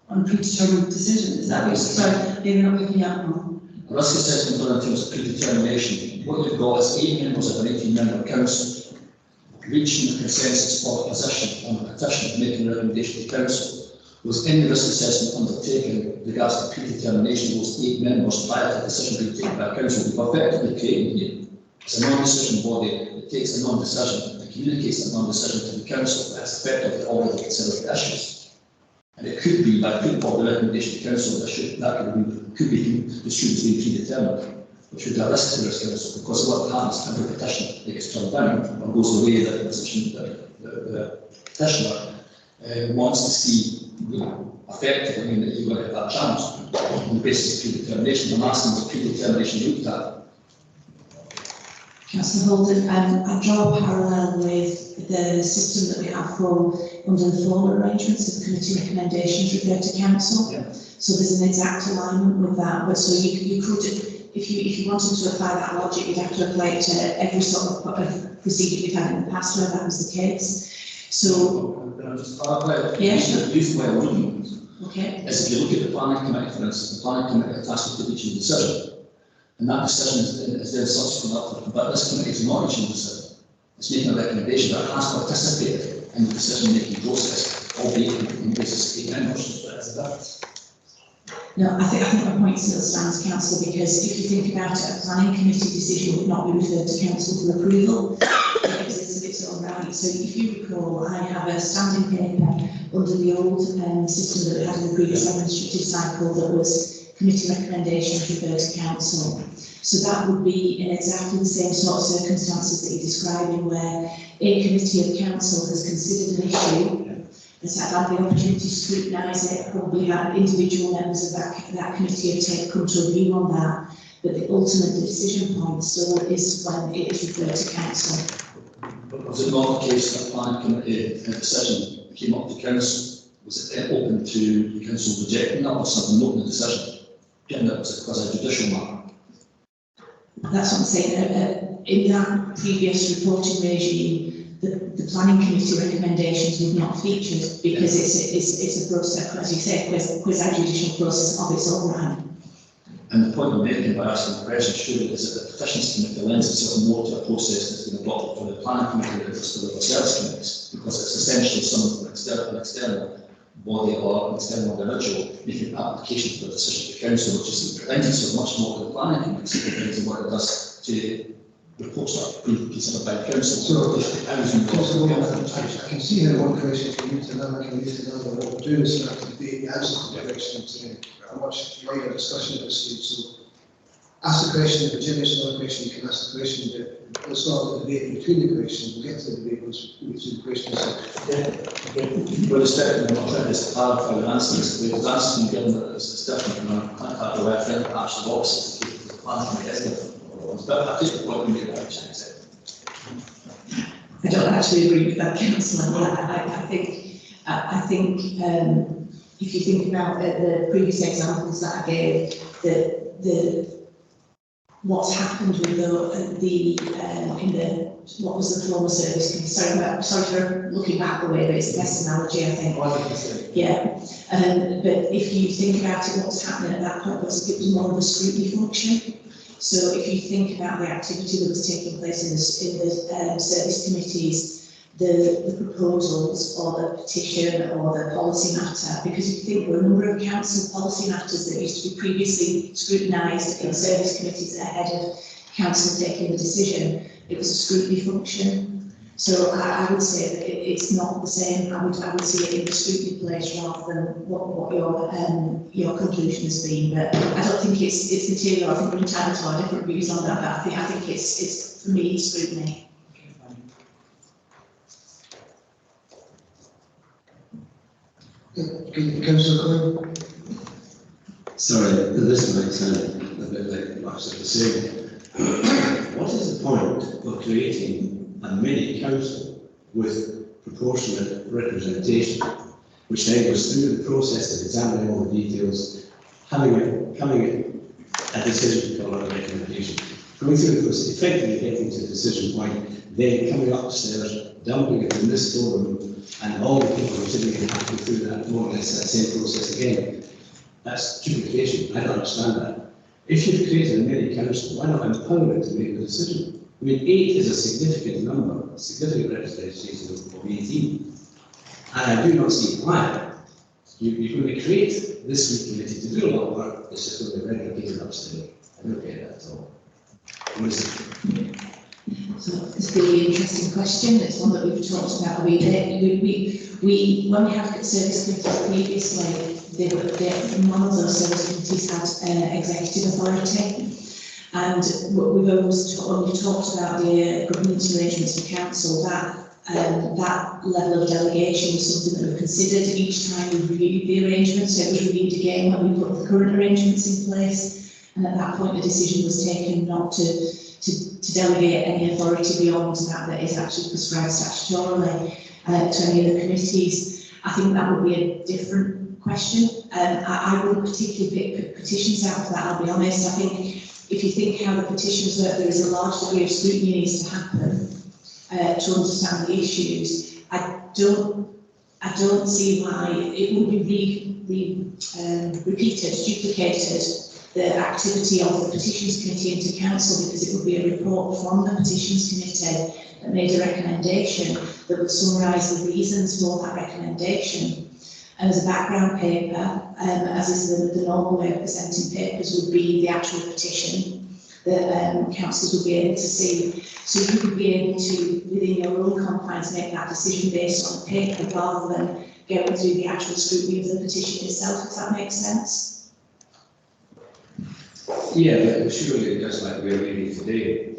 on a predetermined decision, is that what you're sorry, maybe not picking up on? A risk assessment done in terms of predetermination, what you've got is 8 members of an 18-member council reaching a consensus for a position on a petition making a recommendation to council. Was any risk assessment undertaken with regards to predetermination of those 8 members prior to the decision being taken by council? We've effectively created here. It's a non-decision body that takes a non-decision and communicates that non-decision to the council that has effectively already considered the issues. And it could be by putting forward the recommendation to council that could be construed as being predetermined, which would be a risk to this council, because what happens every petition that gets turned down or goes away that the petitioner wants to see effectively, I mean, that you're going to have that chance on the basis of predetermination. I'm asking what predetermination looked at. Councillor Holden, I draw a parallel with the system that we have for under the formal arrangements of committee recommendations referred to council. Yeah. So there's an exact alignment with that. But so you could, if you wanted to apply that logic, you'd have to apply it to every sort of procedure we've had in the past where that was the case. So, Can I just clarify? Yeah, sure. The reason why I wouldn't okay. is if you look at the planning committee, for instance, the planning committee is tasked with reaching a decision, and that decision is then subsequent up, but this committee is not reaching a decision. It's making a recommendation that has participated in the decision-making process, albeit on the basis of 8 members. But is that? No, I think my point still stands, councillor, because if you think about it, a planning committee decision would not be referred to council for approval. It exists of its own right. So if you recall, I have a standing paper under the old system that we had in the previous administrative cycle that was committee recommendations referred to council. So that would be in exactly the same sort of circumstances that you're describing, where a committee of council has considered an issue, has had the opportunity to scrutinise it, probably had individual members of that committee have come to a view on that, but the ultimate decision point still is when it is referred to council. But was it not the case that the planning committee decision came up to council? Was it then open to the council rejecting that or something not in the decision? Given that it was a judicial matter. That's what I'm saying. In that previous reporting regime, the planning committee recommendations would not feature because it's a process, as you say, quasi-judicial process of its own right. And the point I'm making by asking the question surely is that the petitions committee lends itself more to a process that's been adopted for the planning committee than it does to the service committees, because it's essentially some external body or external individual making application for a decision to council, which is prevented so much more than planning compared to what it does to reports that are being considered by council. So, I can see how one question can lead to another, can lead to another. What we're doing is we have to debate the answer to the question today. A much wider discussion at this stage. So, ask the question, if it's another question, you can ask the question, but let's start the debate between the questions. We'll get to the debate once we get to the questions. With respect, I'm not trying to clarify the answers. The answer from Gilbert is different from I can't have the reference, perhaps the opposite of the plan from the different. But I think the point we made actually is I don't actually agree with that, Councillor. I think if you think about the previous examples that I gave, what's happened with what was the former service committee? Sorry for looking back the way, but it's the best analogy, I think. Yeah. But if you think about it, what's happening at that point was it was more of a scrutiny function. So if you think about the activity that was taking place in the service committees, the proposals or the petition or the policy matter, because if you think there were a number of council policy matters that used to be previously scrutinised in service committees ahead of council taking the decision, it was a scrutiny function. So I would say that it's not the same. I would see it in the scrutiny place rather than what your conclusion has been. But I don't think it's material. I think we're entitled to our different views on that. But I think it's for me scrutiny. Councillor Coyne. Sorry, this might sound a bit like much of the same. What is the point of creating a mini council with proportionate representation, which then goes through the process of examining all the details, coming at a decision to call out a recommendation, going through the process, effectively getting to a decision point, then coming upstairs, dumping it in this forum, and all the people who are sitting here have to go through that more or less that same process again. That's duplication. I don't understand that. If you've created a mini council, why not empower it to make the decision? I mean, 8 is a significant number, significant representation of 18. And I do not see why you're going to create this week committee to do a lot of work, it's just going to be replicated upstairs. I don't get that at all. What is it? So it's a really interesting question. It's one that we've talked about. When we had service committees previously, none of those service committees had executive authority. And we've always when we talked about the governance arrangements for council, that level of delegation was something that we considered each time we reviewed the arrangements. So it was reviewed again when we put the current arrangements in place. And at that point, the decision was taken not to delegate any authority beyond that is actually prescribed statutorily to any of the committees. I think that would be a different question. I wouldn't particularly pick petitions out for that, I'll be honest. I think if you think how the petitions work, there is a large degree of scrutiny needs to happen to understand the issues. I don't see why it would be repeated, duplicated, the activity of the petitions committee into council, because it would be a report from the petitions committee that made a recommendation that would summarise the reasons for that recommendation. And as a background paper, as is the normal way of presenting papers, would be the actual petition that councillors would be able to see. So you would be able to, within your own confines, make that decision based on paper rather than going through the actual scrutiny of the petition itself, if that makes sense. Yeah, but surely just like we're reading today,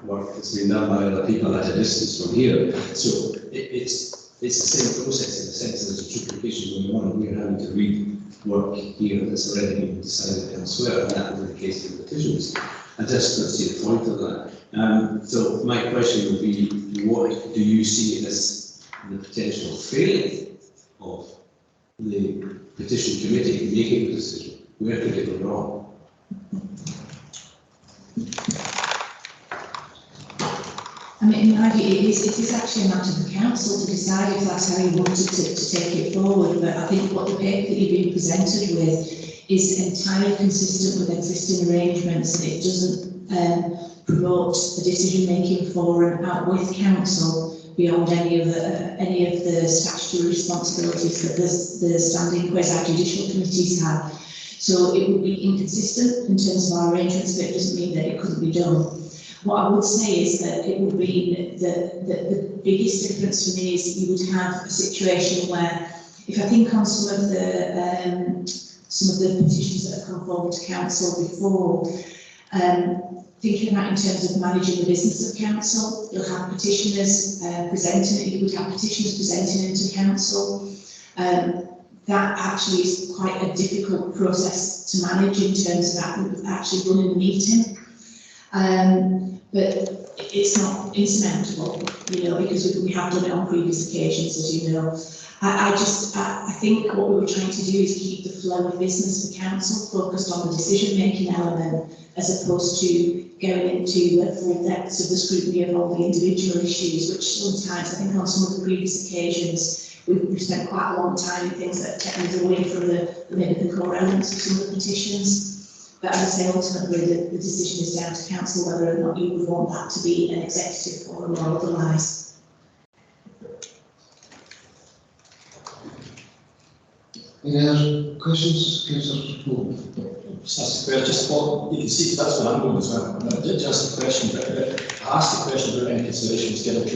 work that's been done by other people at a distance from here. So it's the same process in the sense that there's a duplication going on. We're having to read work here that's already been decided elsewhere, and that would be the case in petitions. I just don't see the point of that. So my question would be, what do you see as the potential failing of the petition committee making the decision? Where could it go wrong? I mean, in my view, it is actually a matter for council to decide if that's how you wanted to take it forward. But I think what the paper that you've been presented with is entirely consistent with existing arrangements, and it doesn't promote the decision-making for and out with council beyond any of the statutory responsibilities that the standing quasi-judicial committees have. So it would be inconsistent in terms of our arrangements, but it doesn't mean that it couldn't be done. What I would say is that it would be the biggest difference for me is that you would have a situation where, if I think on some of the petitions that have come forward to council before, thinking about in terms of managing the business of council, you'll have petitioners presenting, you would have petitioners presenting into council. That actually is quite a difficult process to manage in terms of actually running the meeting. But it's not insurmountable, you know, because we have done it on previous occasions, as you know. I think what we were trying to do is keep the flow of business for council focused on the decision-making element, as opposed to going into the full depths of the scrutiny of all the individual issues, which sometimes, I think on some of the previous occasions, we've spent quite a long time in things that have taken us away from maybe the core elements of some of the petitions. But as I say, ultimately the decision is down to council whether or not you would want that to be an executive forum or otherwise. Any other questions? Councillor Paul. Just thought, you can see that's where I'm going as well. And I did just a question, I asked the question about any considerations given to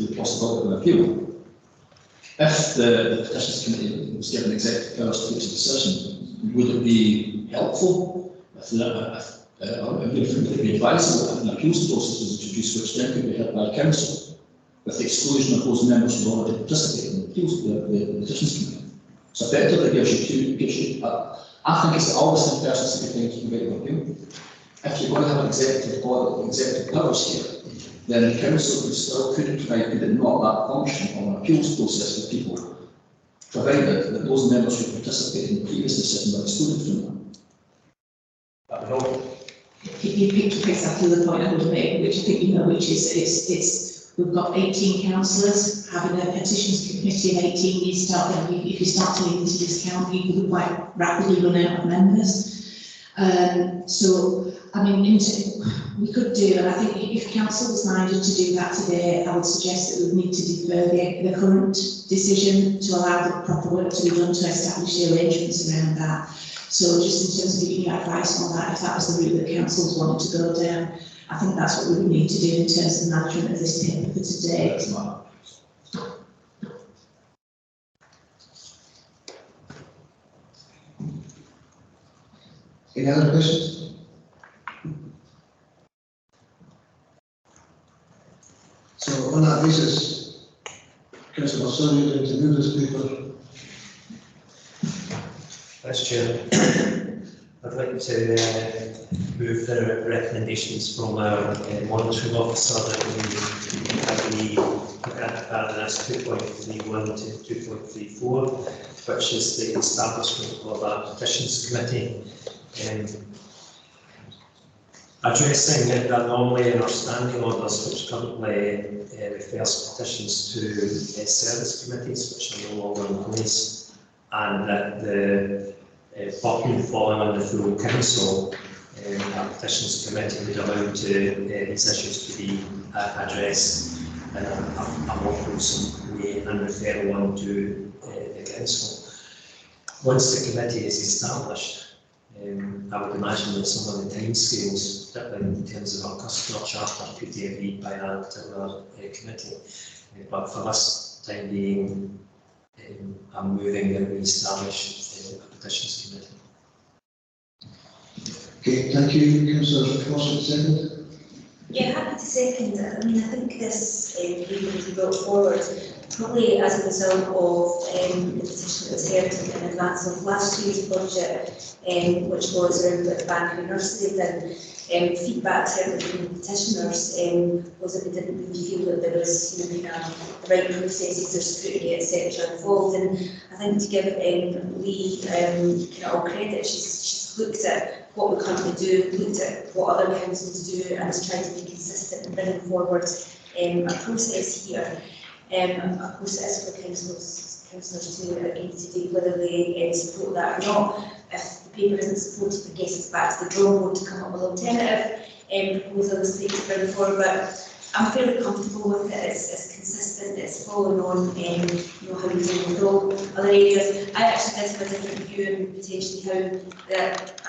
the possibility of an appeal. If the petitions committee was given executive powers to take a decision, would it be helpful if would it be advisable if an appeals process was introduced, which then could be heard by council, with the exclusion of those members who already participate in the appeals, the petitions committee? So effectively gives you I think it's always the person's secretary to make an appeal. If you're going to have an executive body, executive powers here, then the council could not that function on an appeals process for people, provided that those members who participated in the previous decision were excluded from that. That would help. You picked up exactly the point I would make, which I think you know, which is we've got 18 councillors having a petitions committee of 18. If you start to into discount, people will quite rapidly run out of members. So I mean, we could do, and I think if council was minded to do that today, I would suggest that we would need to defer the current decision to allow the proper work to be done to establish the arrangements around that. So just in terms of giving you advice on that, if that was the route that councils wanted to go down, I think that's what we would need to do in terms of the management of this paper for today. Any other questions? So on that basis, Councillor Son, you're going to move this paper. Thanks, Chair. I'd like to move the recommendations from our monitoring officer that we that's 2.31 to 2.34, which is the establishment of a petitions committee. Addressing that anomaly in our standing orders, which currently refers petitions to service committees, which are no longer in place, and that the button falling on the full council, a petitions committee would allow these issues to be addressed in a more wholesome way and refer one to the council. Once the committee is established, I would imagine that some of the timescales, particularly in terms of our customer charter, could be agreed by that particular committee. But for this time being, I'm moving that we establish a petitions committee. Okay, thank you. Councillor Fawcett, second. Yeah, happy to second. I mean, I think this paper to be brought forward probably as a result of the petition that was heard in advance of last year's budget, which was around the bank and nursery. Then feedback certainly from the petitioners was that they didn't really feel that there was the right processes or scrutiny, etc. involved. And I think to give Lee all credit, she's looked at what we currently do, looked at what other councils do, and has tried to be consistent in bringing forward a process here. Of course, it is for councillors to agree to do whether they support that or not. If the paper isn't supported, I guess it's back to the drawing board to come up with alternative proposals to bring forward. But I'm fairly comfortable with it. It's consistent. It's following on, how we deal with all other areas. I actually did have a different view on potentially how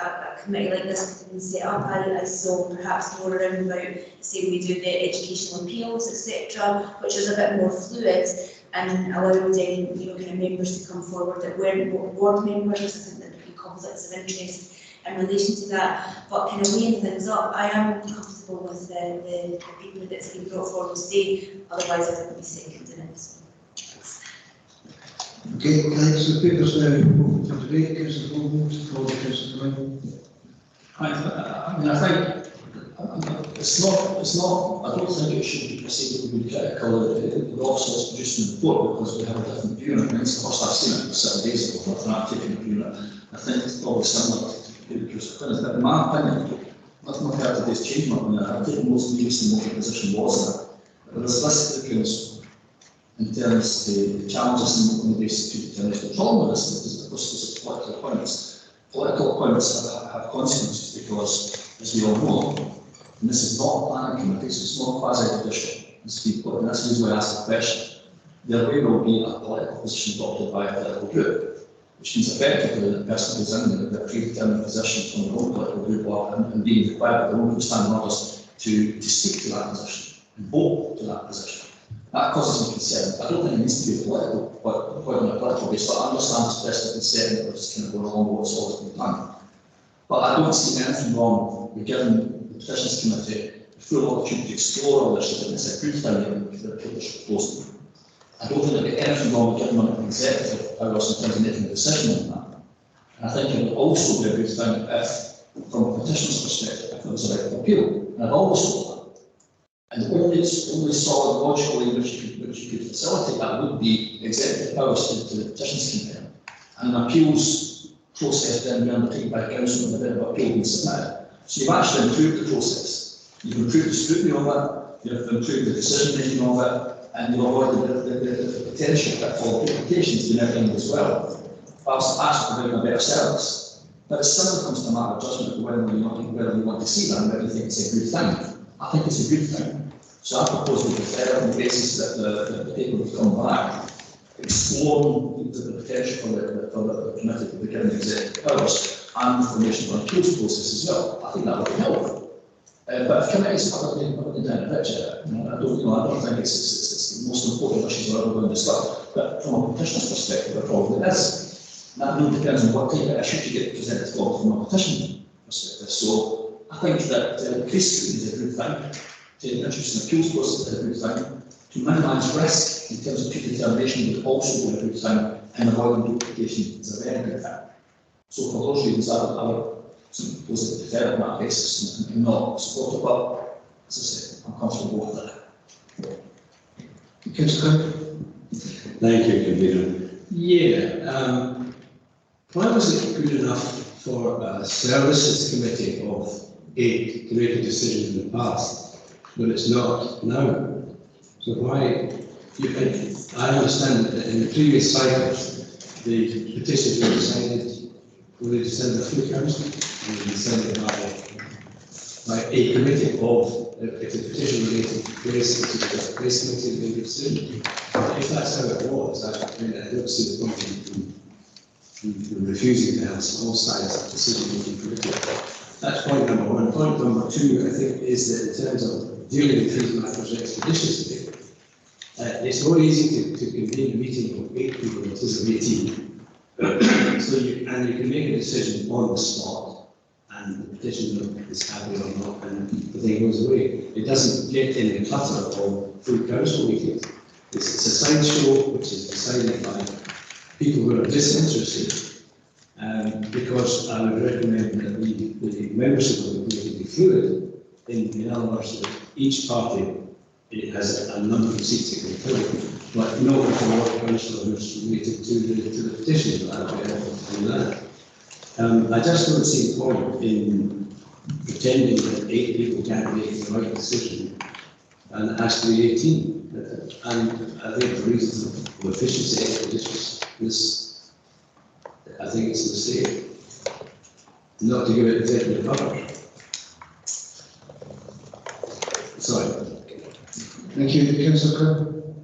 a committee like this could have been set up. I saw perhaps more around about, say, we do the educational appeals, etc., which is a bit more fluid and allowed kind of members to come forward that weren't board members. I think there would be conflicts of interest in relation to that, but kind of weighing things up, I am comfortable with the people that's been brought forward today, otherwise I wouldn't be seconding it. Okay, thanks. The papers now open for debate. Councillor Goldmore, followed by Councillor Brown. I mean, I think it's not, I don't think it should be perceived to be critical of the officers producing the report because we have a different view on it. It's the first I've seen it 7 days ago, but I've taken a view on it. I think it's probably similar to but in my opinion, nothing I've heard today's change my opinion. I've taken most interest in what the position was there. But there is less to the council in terms of the challenges in the basic determination. The problem with this is, of course, there's political appointments. Political appointments have consequences because, as we all know, and this is not a planning committee, so it's not quasi-judicial, as people, and that's the reason why I asked the question. There will be a political position adopted by a political group, which means effectively that the person who's in the predetermined position from their own political group and being required by their own group standing orders to speak to that position and vote to that position. That causes me concern. I don't think it needs to be a political point on a political basis, but I understand it's best to concern that we're just kind of going along with what's always been done. But I don't see anything wrong with giving the Petitions Committee the full opportunity to explore all this and it's a good thing that the proposal. I don't think there'd be anything wrong with giving them an executive powers in terms of making a decision on that. And I think it would also be a good thing if, from a petitioner's perspective, if there was a right of appeal. And I've always thought that. And the only solid logical way in which you could facilitate that would be executive powers to the Petitions Committee. And an appeals process then being undertaken by council and a bit of appeal being submitted. So you've actually improved the process. You've improved the scrutiny of it, you've improved the decision making of it, and you'll avoid the potential pitfall duplications in everything as well, whilst actually providing a better service. But it still comes to a matter of judgment of whether you want to see that and whether you think it's a good thing. I think it's a good thing. So I propose we defer on the basis that the paper would come back, explore the potential for the committee to be given executive powers and information on the appeals process as well. I think that would be helpful. But if committees are going down a picture, I don't think it's the most important issues we're ever going to discuss. But from a petitioner's perspective, it probably is. That really depends on what type of issue you get presented from a petition perspective. So I think that increased scrutiny is a good thing. To introduce an appeals process is a good thing. To minimise risk in terms of predetermination would also be a good thing, and avoiding duplication is a very good thing. So for those reasons, I would propose it to defer on that basis and not support it, but as I say, I'm comfortable with that. Thank you, Convener. Yeah, why was it good enough for a services committee of 8 to make a decision in the past, but it's not now? So why? I understand that in the previous cycles, the petitions were decided, they full council, and they decided by a committee of, if the petition related to place, it was a place committee made a decision. If that's how it was, I don't see the point in refusing to have all sides of decision-making committee. That's point number one. Point number two, I think, is that in terms of dealing with these matters expeditiously, it's not easy to convene a meeting of 8 people, it is of 18. So you can make a decision on the spot, and the petitioner is happy or not, and the thing goes away. It doesn't get in the clutter of full council meetings. It's a sideshow which is decided by people who are disinterested, because I would recommend that the membership of the committee be fluid. In other words, that each party has a number of seats it can fill, but no one councillor who's related to the petition. I just don't see the point in pretending that 8 people can't make the right decision and it has to be 18. And I think the reason for efficiency expeditioususness, I think it's a mistake not to give it executive power. Sorry. Thank you, Councillor Quinn.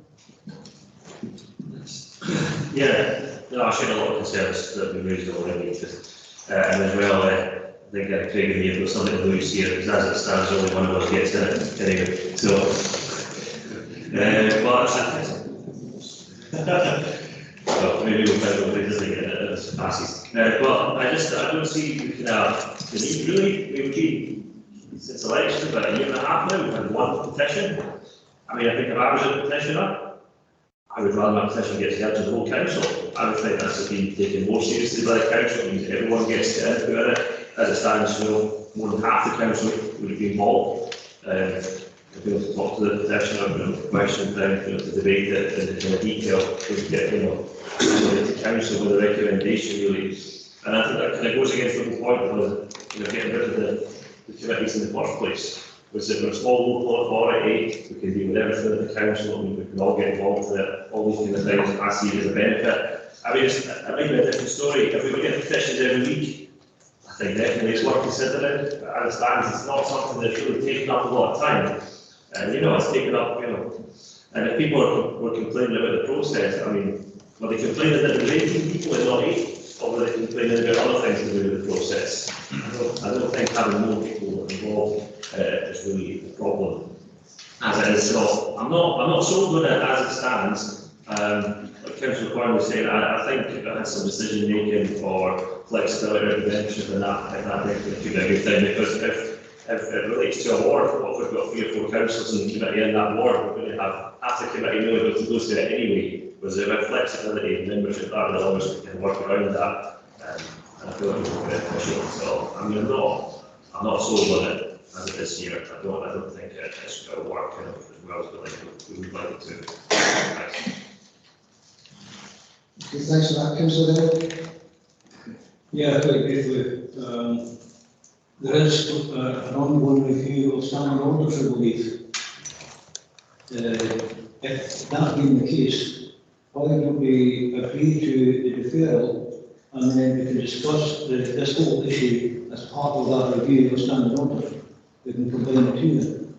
Yeah, no, I share a lot of concerns that we raised already, and as well, I think Craig and me have got something to lose here, because as it stands, only one of us gets in it anyway. So, well, maybe we'll find out who doesn't get it as it passes. But I don't see the need really. We've been since election about a year and a half now. We've had one petition. I mean, I think if I was a petitioner, I would rather my petition gets heard to the whole council. I would think that's been taken more seriously by the council. It means everyone gets to input in it. As it stands, more than half the council would be involved. To be able to talk to the petitioner, question them, to debate it in detail, to get the council with a recommendation really. And I think that kind of goes against the whole point of getting rid of the committees in the first place. We're a small local authority, we can deal with everything at the council, we can all get involved in it, all these kind of things, I see it as a benefit. I mean, it might be a different story. If we were getting petitions every week, I think definitely it's worth considering. But as it stands, it's not something that's really taken up a lot of time. And it's taken up, and if people were complaining about the process, I mean, were they complaining that there was 18 people and not 8? Or were they complaining about other things to do with the process? I don't think having more people involved is really a problem as it is. So I'm not sold on it as it stands. Like Councillor Quinn was saying, I think if it has some decision making or flexibility or redemption, then that definitely could be a good thing, because if it relates to a ward, well, we've got 3 or 4 councillors in the committee in that ward, we're going to have half the committee knowing what to go to it anyway. Whereas a bit of flexibility and membership that will always we can work around that. And I feel like it's very beneficial. So I mean, I'm not sold on it as it is here. I don't think it's going to work as well as we would like it to. Okay, thanks for that, Councillor Dale. Yeah, quite briefly. There is an ongoing review of standing orders, I believe. If that being the case, why don't we agree to the deferral, and then we can discuss this whole issue as part of that review of standing orders. We can combine the two.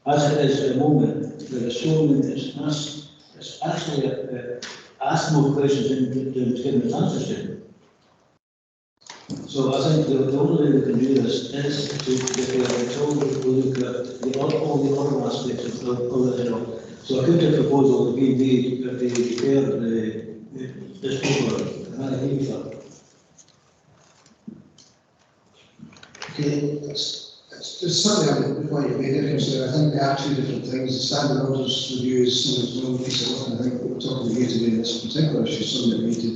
As it is at the moment, there are so many, it's actually asked more questions than it's given us answers to. So I think the only way we can do this is to look at all the other aspects of the job. So I put a proposal that we made that they declare this paper, and I agree with that. Okay, it's certainly the point you made, Councillor. I think they are 2 different things. The standing orders review is something one piece of work, and I think what we're talking about here today in this particular issue is something that we need to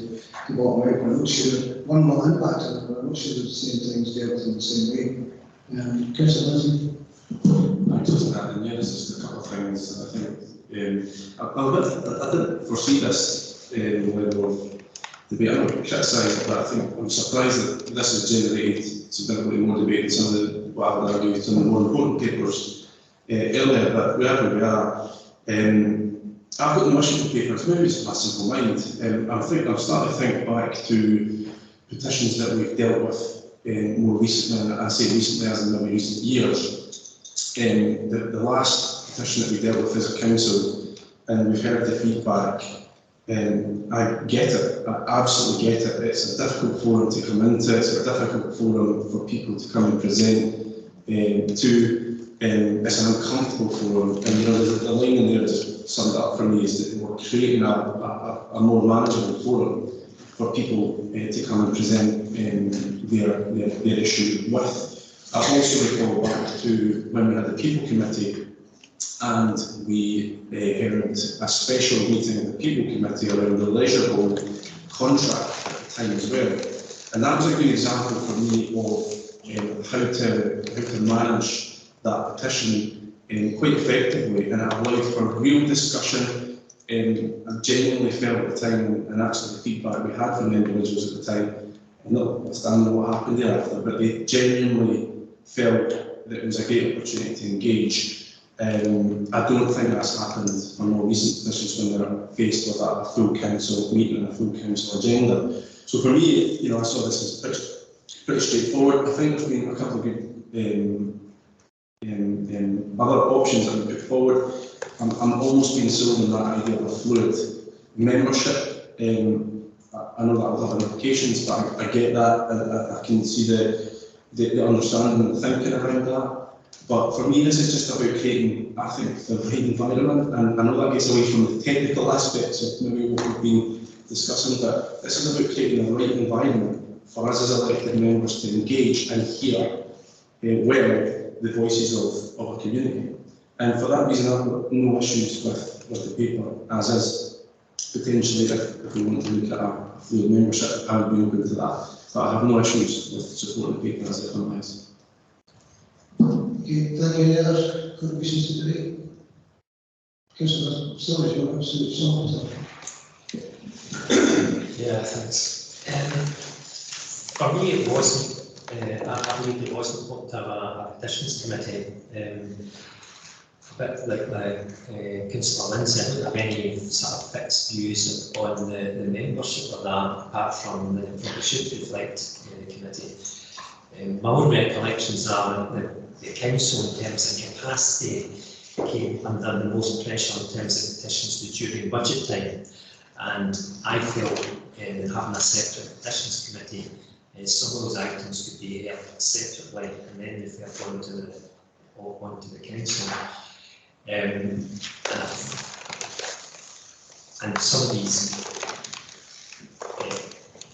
bottom out. I'm not sure one will impact on it, but I'm not sure that the same things dealt with in the same way. Councillor Lindsay? I just add in, yes, just a couple of things. I think I didn't foresee this level of debate. I'm not criticising, but I think I'm surprised that this has generated significantly more debate than some of the, what I would argue, some of the more important papers earlier. But wherever we are, I've got no issue with papers. Maybe it's my simple mind. I'm starting to think back to petitions that we've dealt with more recently, and I say recently as in maybe recent years. The last petition that we dealt with as a council, and we've heard the feedback, I get it, I absolutely get it. It's a difficult forum to come into, it's a difficult forum for people to come and present to, it's an uncomfortable forum, and the line in there just summed up for me is that we're creating a more manageable forum for people to come and present their issue with. I also recall back to when we had the People Committee, and we held a special meeting of the People Committee around the Leisure Board contract at the time as well. And that was a good example for me of how to manage that petition quite effectively, and it allowed for real discussion. I genuinely felt at the time, and actually the feedback we had from the individuals at the time, notwithstanding what happened thereafter, but they genuinely felt that it was a great opportunity to engage. I don't think that's happened on more recent petitions when they're faced with a full council meeting and a full council agenda. So for me, I saw this as pretty straightforward. I think there's been a couple of good other options that we put forward. I'm almost being sold on that idea of a fluid membership. I know that will have implications, but I get that. I can see the understanding and the thinking around that. But for me, this is just about creating, I think, the right environment. And I know that gets away from the technical aspects of maybe what we've been discussing, but this is about creating the right environment for us as elected members to engage and hear well the voices of a community. And for that reason, I've got no issues with the paper as is. Potentially, if we want to look at a fluid membership, I would be open to that. But I have no issues with supporting the paper as it comes. Okay, thank you. Any other contributions to debate? Councillor Storage, you want to say Yeah, thanks. For me, it wasn't, I believe it was important to have a petitions committee. But like Councillor Lindsay, I don't have any sort of fixed views on the membership of that, apart from the should reflect the committee. My own recollections are that the council, in terms of capacity, came under the most pressure in terms of petitions during budget time. And I felt that having a separate petitions committee, some of those items could be held separately and then referred onto the council. And some of these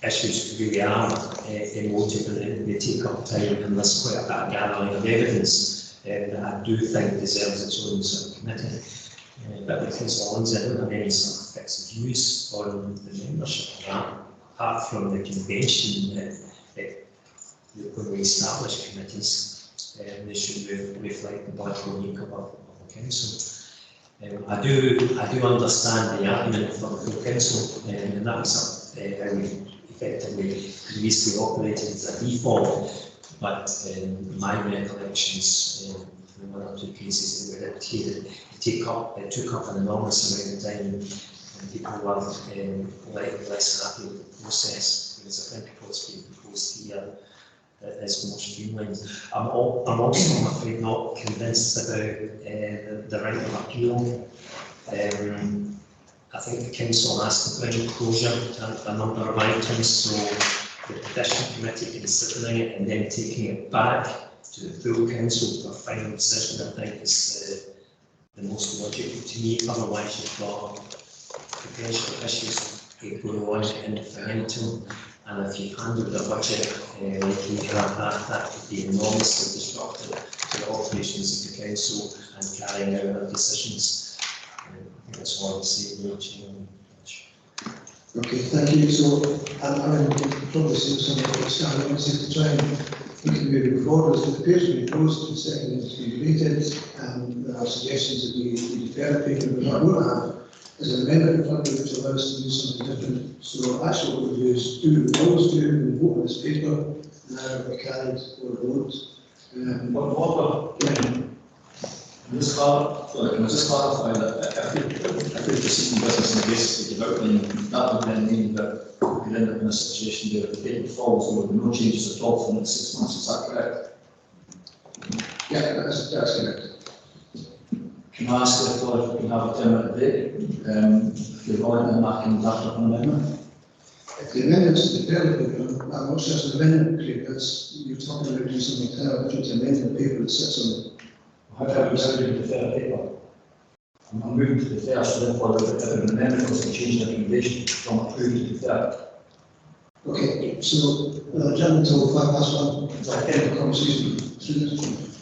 issues really are emotive and they take up time, and there's quite a bit of gathering of evidence that I do think deserves its own sort of committee. But with Councillor Lindsay, I don't have any sort of fixed views on the membership of that, apart from the convention that when we establish committees, they should reflect the political makeup of the council. I do understand the argument for the full council, and that's how we effectively previously operated as a default. But my recollections, in one or two cases, they were here. It took up an enormous amount of time, and people were less happy with the process. Whereas I think what's being proposed here is more streamlined. I'm also, I'm afraid, not convinced about the right of appeal. I think the council asked to bring closure to a number of items, so the petition committee considering it and then taking it back to the full council for a final decision, I think is the most logical to me. Otherwise, you've got potential issues going on in infinitum, and if you handle the budget like you have that would be enormously disruptive to the operations of the council and carrying out our decisions. I think that's all I would say. Okay, thank you. So, I'm probably seeing some of the standing to try and we can move forward. It appears to be closed to second and to be debated, and there are suggestions that we defer the paper, but what I want to have is an amendment in front of which allows us to do something different. So, actually, what we do is do the always do and vote on this paper, and now we carried or vote. Can I just clarify that if we proceed in business on the basis of the outline, that would then mean that we end up in a situation where the paper falls, there will be no changes at all for the next 6 months, is that correct? Yeah, that's correct. Can I ask therefore if we can have a 10-minute break? If you're willing, then I can draft up an amendment. If the amendments to the paper, I'm not sure it's an amendment, Craig, you're talking about doing something entirely different to amend the paper that sits on it. How do we moving to the fair paper? I'm moving to the fair, so therefore if an amendment was to change the recommendation from approved to the fair. Okay, so, gentlemen, until 1:05, so I end the conversation through this one.